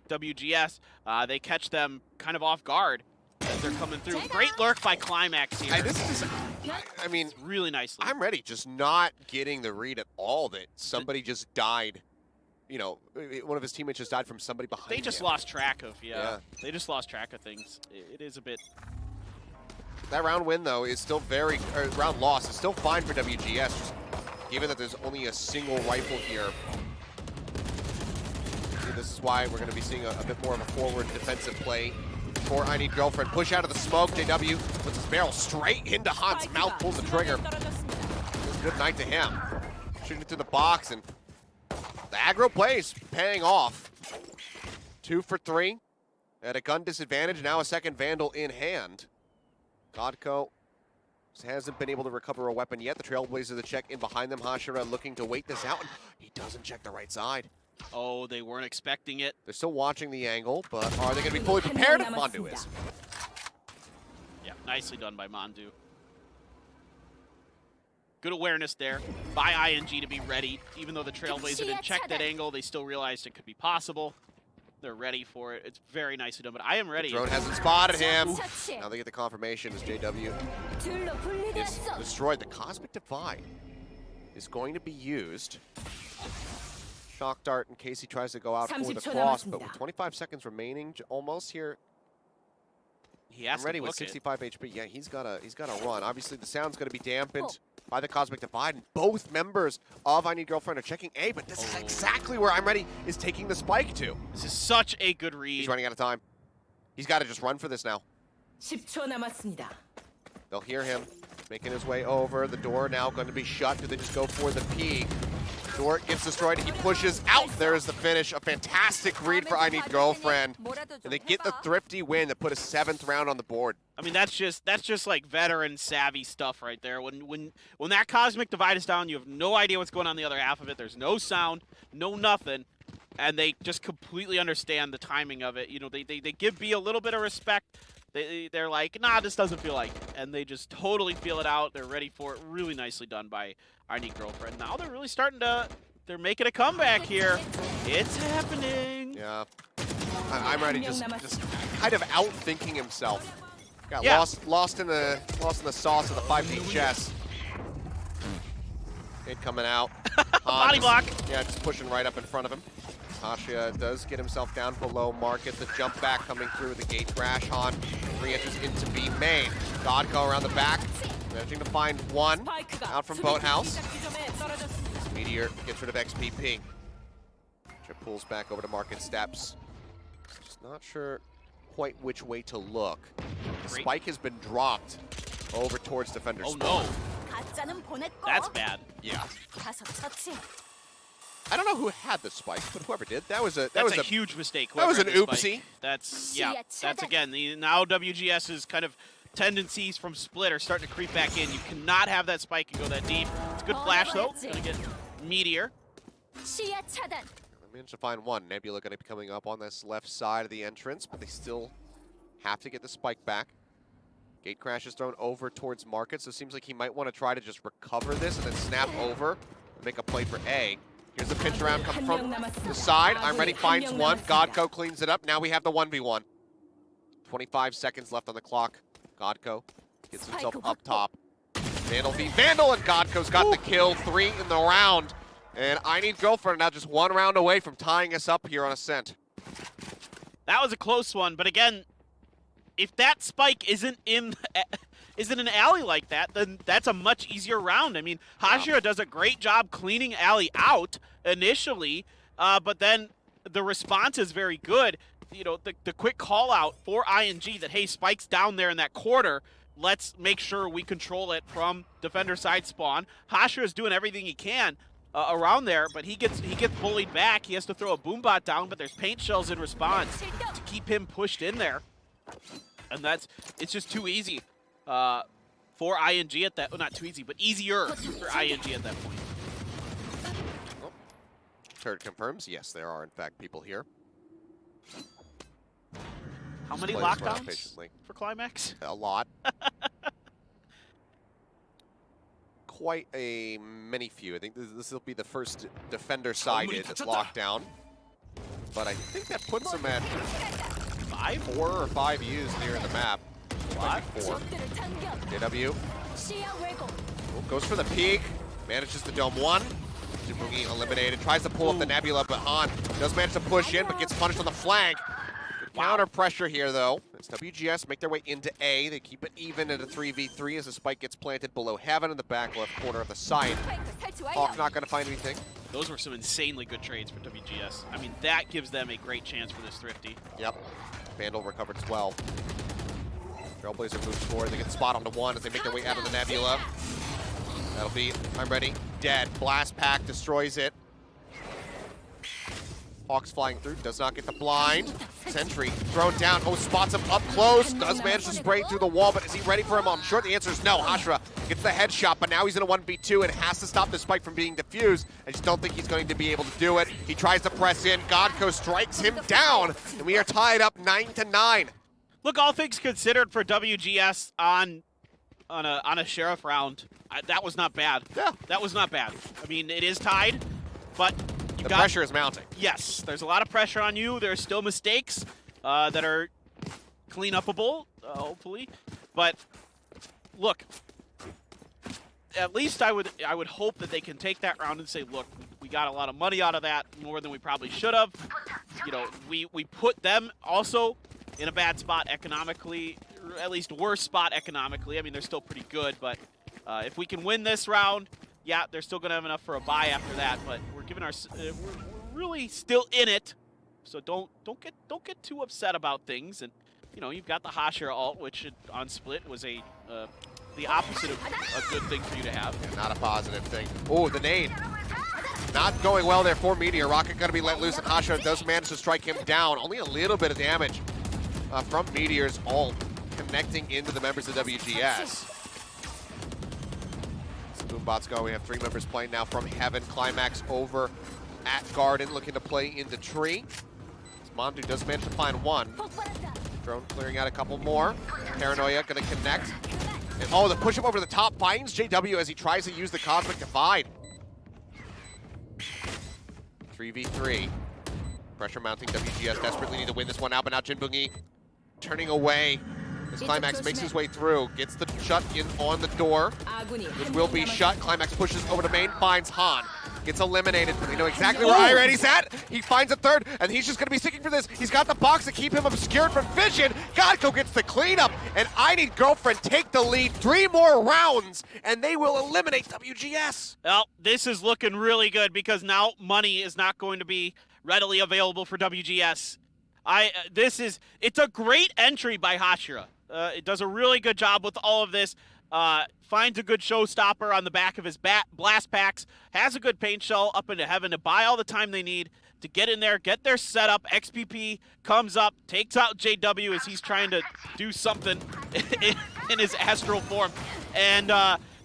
WGS. They catch them kind of off guard as they're coming through. Great lurk by Climax here. I mean, really nicely. I'm ready, just not getting the read at all that somebody just died. You know, one of his teammates just died from somebody behind him. They just lost track of, they just lost track of things. It is a bit... That round win, though, is still very... Or round loss is still fine for WGS, just given that there's only a single rifle here. This is why we're going to be seeing a bit more of a forward defensive play for I Need Girlfriend. Push out of the smoke. JW puts his barrel straight into Han's mouth, pulls the trigger. Good night to him. Shooting through the box, and the aggro play is paying off. 2 for 3 at a gun disadvantage. Now a second Vandal in hand. Godko hasn't been able to recover a weapon yet. The Trailblazer, the check in behind them. Hashira looking to wait this out. He doesn't check the right side. Oh, they weren't expecting it. They're still watching the angle, but are they going to be fully prepared? Mandu is. Yeah, nicely done by Mandu. Good awareness there by ING to be ready. Even though the Trailblazer didn't check that angle, they still realized it could be possible. They're ready for it. It's very nicely done, but I am ready. The drone hasn't spotted him. Now they get the confirmation as JW is destroyed. The Cosmic Divide is going to be used. Shock dart in case he tries to go out for the cross, but with 25 seconds remaining almost here, he has ready with 65 HP. Yeah, he's gotta run. Obviously the sound's gonna be dampened by the Cosmic Divide, and both members of I Need Girlfriend are checking A, but this is exactly where I'm ready is taking the spike to. This is such a good read. He's running out of time. He's got to just run for this now. 10초 남았습니다. They'll hear him making his way over. The door now going to be shut. Do they just go for the P? Door gets destroyed. He pushes out. There is the finish. A fantastic read for I Need Girlfriend. And they get the thrifty win to put a 7th round on the board. I mean, that's just like veteran savvy stuff right there. When that Cosmic Divide is down, you have no idea what's going on the other half of it. There's no sound, no nothing, and they just completely understand the timing of it. You know, they give B a little bit of respect. They're like, nah, this doesn't feel like it. And they just totally feel it out. They're ready for it. Really nicely done by I Need Girlfriend. Now they're really starting to, they're making a comeback here. It's happening. Yeah. I'm ready, just kind of outthinking himself. Got lost in the sauce of the 5D chess. It coming out. Body block. Yeah, just pushing right up in front of him. Tasha does get himself down below market. The jump back coming through the gate crash. Han re-enters into B main. Godko around the back, managing to find one out from Boathouse. Meteor gets rid of XPP. Chip pulls back over to market steps. Just not sure quite which way to look. The spike has been dropped over towards defender spawn. No. That's bad. Yeah. I don't know who had the spike, but whoever did, that was a huge mistake. That was an oopsie. That's again now WGS's kind of tendencies from split are starting to creep back in. You cannot have that spike and go that deep. It's a good flash though. Gonna get Meteor. Managed to find one. Nebula going to be coming up on this left side of the entrance, but they still have to get the spike back. Gate crash is thrown over towards market, so it seems like he might want to try to just recover this and then snap over and make a play for A. Here's the pinch around coming from the side. I'm ready, finds one. Godco cleans it up. Now we have the 1v1. 25 seconds left on the clock. Godco gets himself up top. Vandal v Vandal, and Godco's got the kill. 3 in the round. And I Need Girlfriend now just 1 round away from tying us up here on Ascent. That was a close one, but again, if that spike isn't in an alley like that, then that's a much easier round. I mean, Hashira does a great job cleaning alley out initially, but then the response is very good. You know, the quick call out for ING that, hey, spike's down there in that quarter. Let's make sure we control it from defender side spawn. Hashira is doing everything he can around there, but he gets bullied back. He has to throw a boombot down, but there's paint shells in response to keep him pushed in there. And it's just too easy for ING at that. Well, not too easy, but easier for ING at that point. Oh. Turret confirms, yes, there are in fact people here. How many Players lockdowns for Climax? A lot. Quite a many few. I think this will be the first defender-sided lockdown. But I think that puts them at 4 or 5 U's near the map. 4. JW. Goes for the peek. Manages the dome 1. Jiboogie eliminated. Tries to pull up the Nebula, but Han does manage to push in, but gets punished on the flank. Counter pressure here, though. It's WGS make their way into A. They keep it even at a 3v3 as the spike gets planted below Heaven in the back left corner of the site. Hawk not going to find anything. Those were some insanely good trades for WGS. I mean, that gives them a great chance for this Thrifty. Yep. Vandal recovered as well. Trailblazer moves forward. They get the spot onto 1 as they make their way out of the Nebula. That'll be, I'm ready, dead. Blast Pack destroys it. Hawk's flying through, does not get the blind. Sentry thrown down. Oh, spots him up close. Does manage to spray through the wall, but is he ready for him? I'm sure the answer is no. Hashira gets the headshot, but now he's in a 1v2 and has to stop the spike from being defused. I just don't think he's going to be able to do it. He tries to press in. Godco strikes him down, and we are tied up 9-9. Look, all things considered for WGS on a Sheriff round, that was not bad. Yeah. That was not bad. I mean, it is tied, but the pressure is mounting. Yes, there's a lot of pressure on you. There's still mistakes that are clean-upable, hopefully. But look, at least I would hope that they can take that round and say, look, we got a lot of money out of that, more than we probably should have. You know, we put them also in a bad spot economically, or at least worse spot economically. I mean, they're still pretty good, but if we can win this round, yeah, they're still gonna have enough for a bye after that. But we're giving we're really still in it, so don't get too upset about things. And you know, you've got the Hashira ult, which on split was the opposite of a good thing for you to have. Yeah, not a positive thing. Oh, the nade. Not going well there for Meteor. Rocket gonna be let loose, and Hashira does manage to strike him down. Only a little bit of damage from Meteor's ult, connecting into the members of WGS. Boombots go. We have 3 members playing now from Heaven. Climax over at Garden, looking to play into Tree. Mondu does manage to find 1. Drone clearing out a couple more. Paranoia gonna connect. And oh, the push up over the top finds JW as he tries to use the Cosmic Divide. 3v3. Pressure mounting. WGS desperately need to win this one out, but now Jinbungi turning away. As Climax makes his way through, gets the shut in on the door, which will be shut. Climax pushes over to main, finds Han. Gets eliminated. We know exactly where Irene's at. He finds a third, and he's just going to be sticking for this. He's got the box to keep him obscured from vision. Godco gets the cleanup, and I Need Girlfriend take the lead. 3 more rounds, and they will eliminate WGS. Well, this is looking really good because now money is not going to be readily available for WGS. It's a great entry by Hashira. It does a really good job with all of this. Finds a good showstopper on the back of his blast packs. Has a good paint shell up into Heaven to buy all the time they need to get in there, get their setup. XPP comes up, takes out JW as he's trying to do something in his astral form. And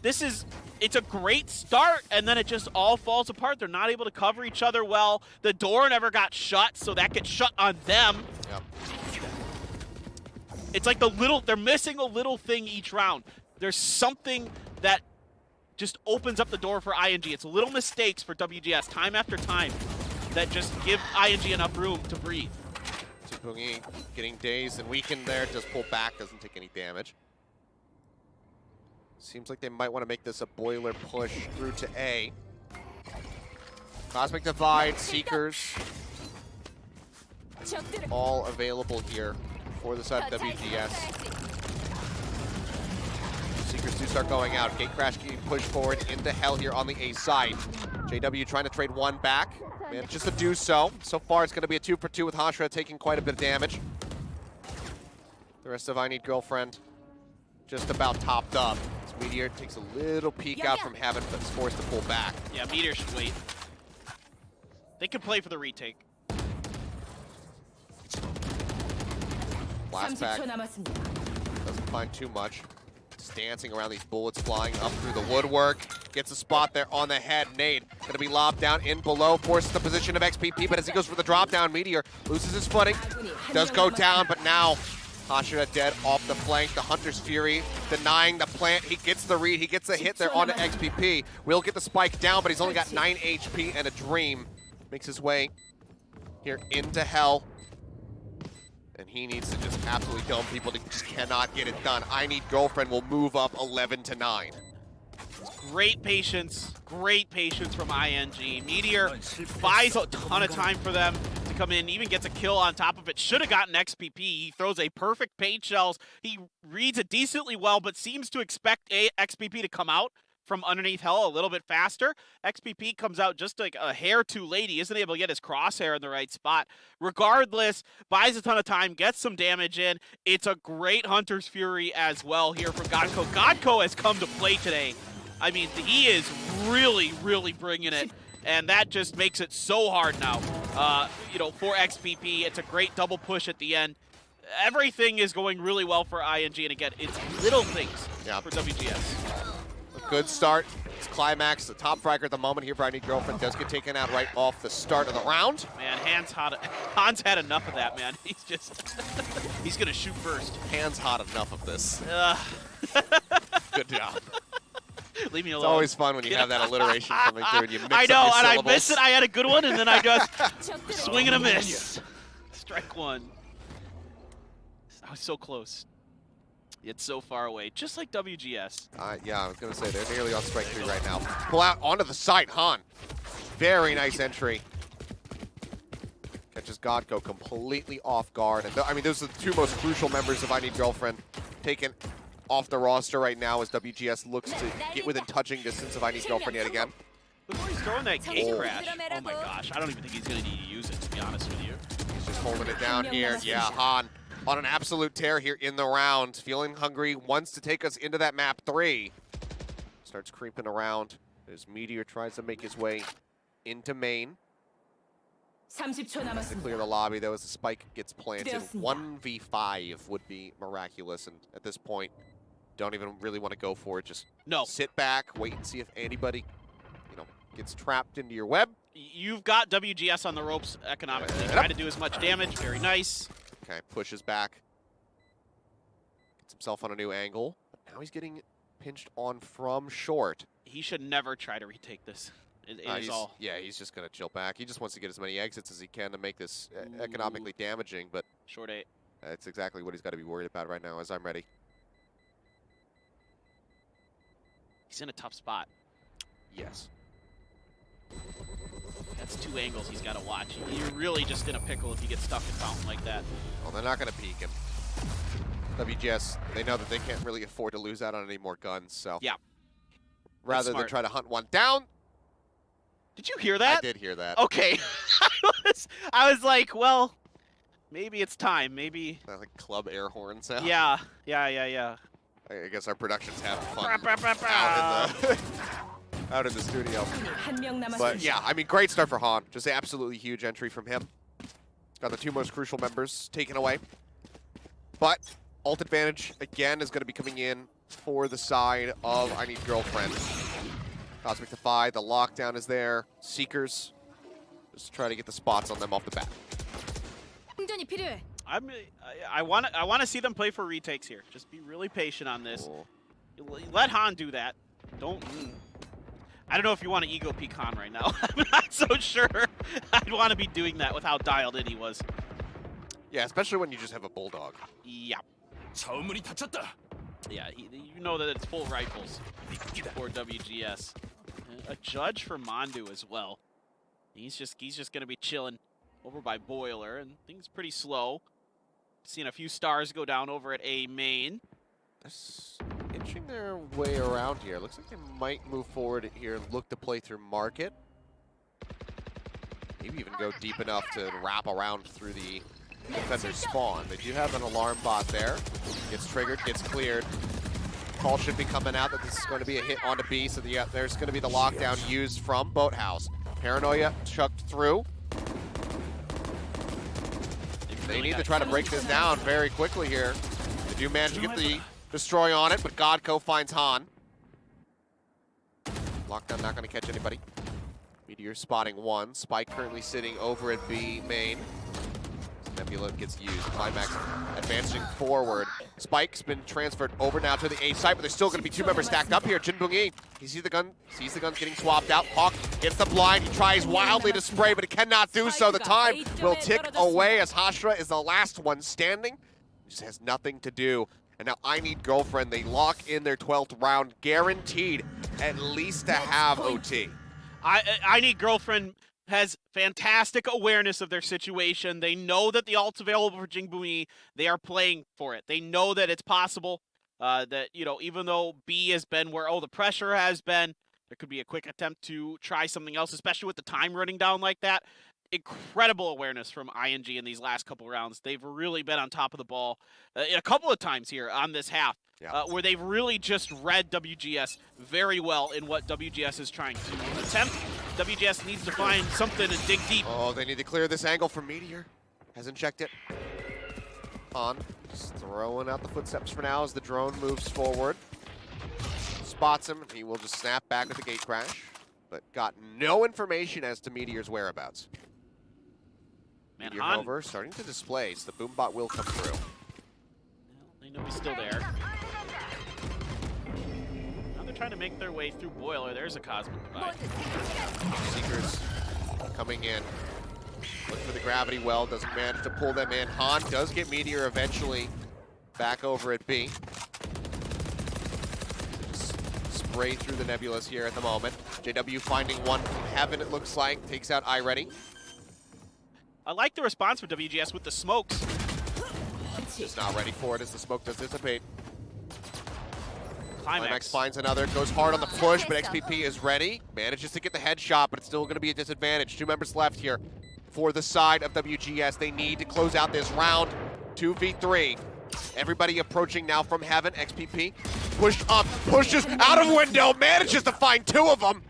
it's a great start, and then it just all falls apart. They're not able to cover each other well. The door never got shut, so that gets shut on them. Yep. It's like they're missing a little thing each round. There's something that just opens up the door for ING. It's little mistakes for WGS time after time that just give ING enough room to breathe. Tsupungi getting dazed and weakened there, does pull back, doesn't take any damage. Seems like they might want to make this a boiler push through to A. Cosmic Divide, Seekers, all available here for the side of WGS. Seekers do start going out. Gate Crash getting pushed forward into Hell here on the A side. JW trying to trade one back. Manages to do so. So far, it's going to be a 2-for-2 with Hashira taking quite a bit of damage. The rest of I Need Girlfriend just about topped up. This Meteor takes a little peek out from Heaven, but is forced to pull back. Yeah, Meteor should wait. They can play for the retake. Blast back. Doesn't find too much. Just dancing around these bullets flying up through the woodwork. Gets a spot there on the head. Nade gonna be lobbed down in below. Forces the position of XPP, but as he goes for the drop down, Meteor loses his footing. Does go down, but now Hashira dead off the flank. The Hunter's Fury denying the plant. He gets the read. He gets a hit there onto XPP. Will get the spike down, but he's only got 9 HP and a dream. Makes his way here into Hell. And he needs to just absolutely kill people. They just cannot get it done. I Need Girlfriend will move up 11-9. Great patience from ING. Meteor buys a ton of time for them to come in, even gets a kill on top of it. Should have gotten XPP. He throws a perfect paint shells. He reads it decently well, but seems to expect XPP to come out from underneath Hell a little bit faster. XPP comes out just like a hair too late. He isn't able to get his crosshair in the right spot. Regardless, buys a ton of time, gets some damage in. It's a great Hunter's Fury as well here for Godko. Godko has come to play today. I mean, he is really, really bringing it, and that just makes it so hard now. You know, for XPP, it's a great double push at the end. Everything is going really well for ING, and again, it's little things for WGS. Good start. It's climax. The top fragger at the moment here for I Need Girlfriend does get taken out right off the start of the round. Man, Hans had enough of that, man. He's just, he's going to shoot first. Hans had enough of this. Good job. Leave me alone. It's always fun when you have that alliteration coming through and you mix I know, up your and syllables. I missed it. I had a good one, and then I just swing and a miss. Strike one. I was so close. It's so far away, just like WGS. Yeah, I was going to say, they're nearly on strike 3 right now. Pull out onto the side, Han. Very nice entry. Catches Godko completely off guard. And I mean, those are the two most crucial members of I Need Girlfriend taken off the roster right now as WGS looks to get within touching distance of I Need Girlfriend yet again. Look where he's throwing that gate crash. Oh my gosh, I don't even think he's going to need to use it, to be honest with you. He's just holding it down here. Yeah, Han on an absolute tear here in the round. Feeling hungry, wants to take us into that map 3. Starts creeping around as Meteor tries to make his way into main. 30초 To 남았습니다. clear the lobby, though, as the spike gets planted. 1v5 would be miraculous, and at this point, don't even really want to go for it. Just sit back, wait and see if anybody, you know, gets trapped into your web. You've got WGS on the ropes economically. Try to do as much damage. Very nice. Okay, pushes back. Gets himself on a new angle. But now he's getting pinched on from short. He should never try to retake this. It is all. Yeah, he's just going to chill back. He just wants to get as many exits as he can to make this economically damaging, but short 8. That's exactly what he's got to be worried about right now as I'm ready. He's in a tough spot. Yes. That's 2 angles he's got to watch. You're really just in a pickle if you get stuck in Fountain like that. Well, they're not going to peek him. WGS, they know that they can't really afford to lose out on any more guns, so. Yeah. Rather than try to hunt one down. Did you hear that? I did hear that. Okay. I was like, well, maybe it's time. Maybe. That like club air horn sound. Yeah. I guess our productions have fun Bah, out in the studio. 한 명 But 남았습니다. yeah, I mean, great start for Han. Just absolutely huge entry from him. Got the 2 most crucial members taken away. But ult advantage, again, is going to be coming in for the side of I Need Girlfriend. Cosmic Defy, the lockdown is there. Seekers, just try to get the spots on them off the bat. 충전이 필요해. I want to see them play for retakes here. Just be really patient on this. Cool. Let Han do that. Don't. I don't know if you want to ego pecan right now. I'm not so sure I'd want to be doing that with how dialed in he was. Yeah, especially when you just have a bulldog. Yeah. Yeah, you know that it's full rifles for WGS. A judge for Mandu as well. He's just going to be chilling over by Boiler, and things pretty slow. Seen a few stars go down over at A main. That's inching their way around here. Looks like they might move forward here and look to play through market. Maybe even go deep enough to wrap around through the defender's spawn. They do have an alarm bot there. Gets triggered, gets cleared. Call should be coming out that this is going to be a hit onto B, so there's going to be the lockdown used from Boathouse. Paranoia chucked through. They need to try to break this down very quickly here. They do manage to get the destroy on it, but Godco finds Han. Lockdown not going to catch anybody. Meteor spotting one. Spike currently sitting over at B main. Nebula gets used. Climax advancing forward. Spike's been transferred over now to the A site, but there's still going to be two members stacked up here. Jin Bung-yi, he sees the guns getting swapped out. Hawk gets the blind. He tries wildly to spray, but he cannot do so. The time will tick away as Hashra is the last one standing. Just has nothing to do. And now I Need Girlfriend. They lock in their 12th round, guaranteed at least to have OT. I Need Girlfriend has fantastic awareness of their situation. They know that the ult's available for Jin Bung-yi. They are playing for it. They know that it's possible that, you know, even though B has been where, the pressure has been, there could be a quick attempt to try something else, especially with the time running down like that. Incredible awareness from ING in these last couple rounds. They've really been on top of the ball a couple of times here on this half, where they've really just read WGS very well in what WGS is trying to attempt. WGS needs to find something and dig deep. Oh, they need to clear this angle from Meteor. Hasn't checked it. Han just throwing out the footsteps for now as the drone moves forward. Spots him, and he will just snap back with the gate crash, but got no information as to Meteor's whereabouts. Man, Meteor, Han, however, starting to display, so the boombot will come through. well, they know he's still there. Now they're trying to make their way through Boiler. There's a Cosmic Divide. Seekers coming in. Look for the gravity well, doesn't manage to pull them in. Han does get Meteor eventually back over at B. Just spray through the Nebulas here at the moment. JW finding one from heaven, it looks like. Takes out iReady. I like the response from WGS with the smokes. Just not ready for it as the smoke does dissipate. Climax. Climax finds another, goes hard on the push, but XPP is ready. Manages to get the headshot, but it's still going to be a disadvantage. Two members left here for the side of WGS. They need to close out this round. 2v3. Everybody approaching now from heaven. XPP pushed up, pushes out of window, manages to find two of them.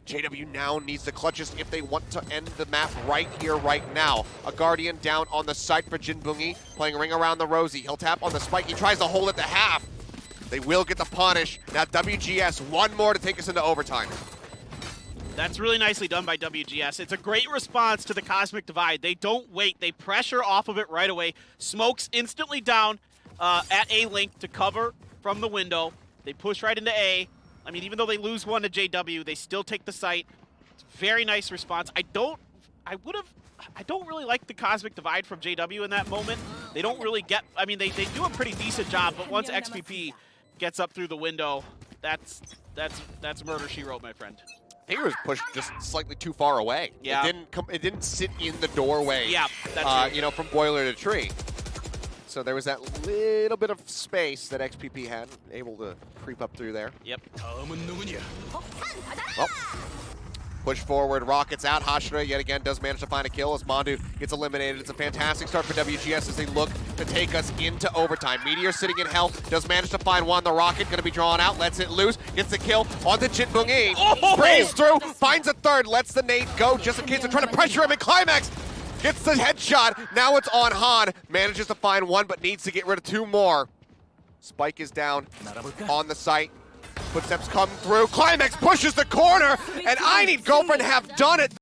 JW now needs the clutches if they want to end the map right here, right now. A Guardian down on the site for Jin Bung-yi, playing ring around the Rosie. He'll tap on the spike. He tries to hold it to half. They will get the punish. Now WGS, one more to take us into overtime. That's really nicely done by WGS. It's a great response to the Cosmic Divide. They don't wait. They pressure off of it right away. Smokes instantly down at A-Link to cover from the window. They push right into A. I mean, even though they lose one to JW, they still take the site. It's a very nice response. I don't really like the Cosmic Divide from JW in that moment. They don't really get, I mean, they do a pretty decent job, but once XPP gets up through the window, that's murder she wrote, my friend. I think it was pushed just slightly too far away. Yeah. It didn't sit in the doorway. Yeah, that's you know, from boiler to tree. So there was that little bit of space that XPP had, able to creep up through there. Yep. Well, push forward, rockets out. Hashira yet again does manage to find a kill as Mandu gets eliminated. It's a fantastic start for WGS as they look to take us into overtime. Meteor sitting in hell, does manage to find one. The rocket gonna be drawn out, lets it loose, gets the kill onto Jin Bung-yi. Sprays through, finds a third, lets the nade go just in case they're trying to pressure him in Climax. Gets the headshot, now it's on Han. Manages to find one, but needs to get rid of two more. Spike is down on the site. Footsteps come through. Climax pushes the corner, and I Need Girlfriend have done it.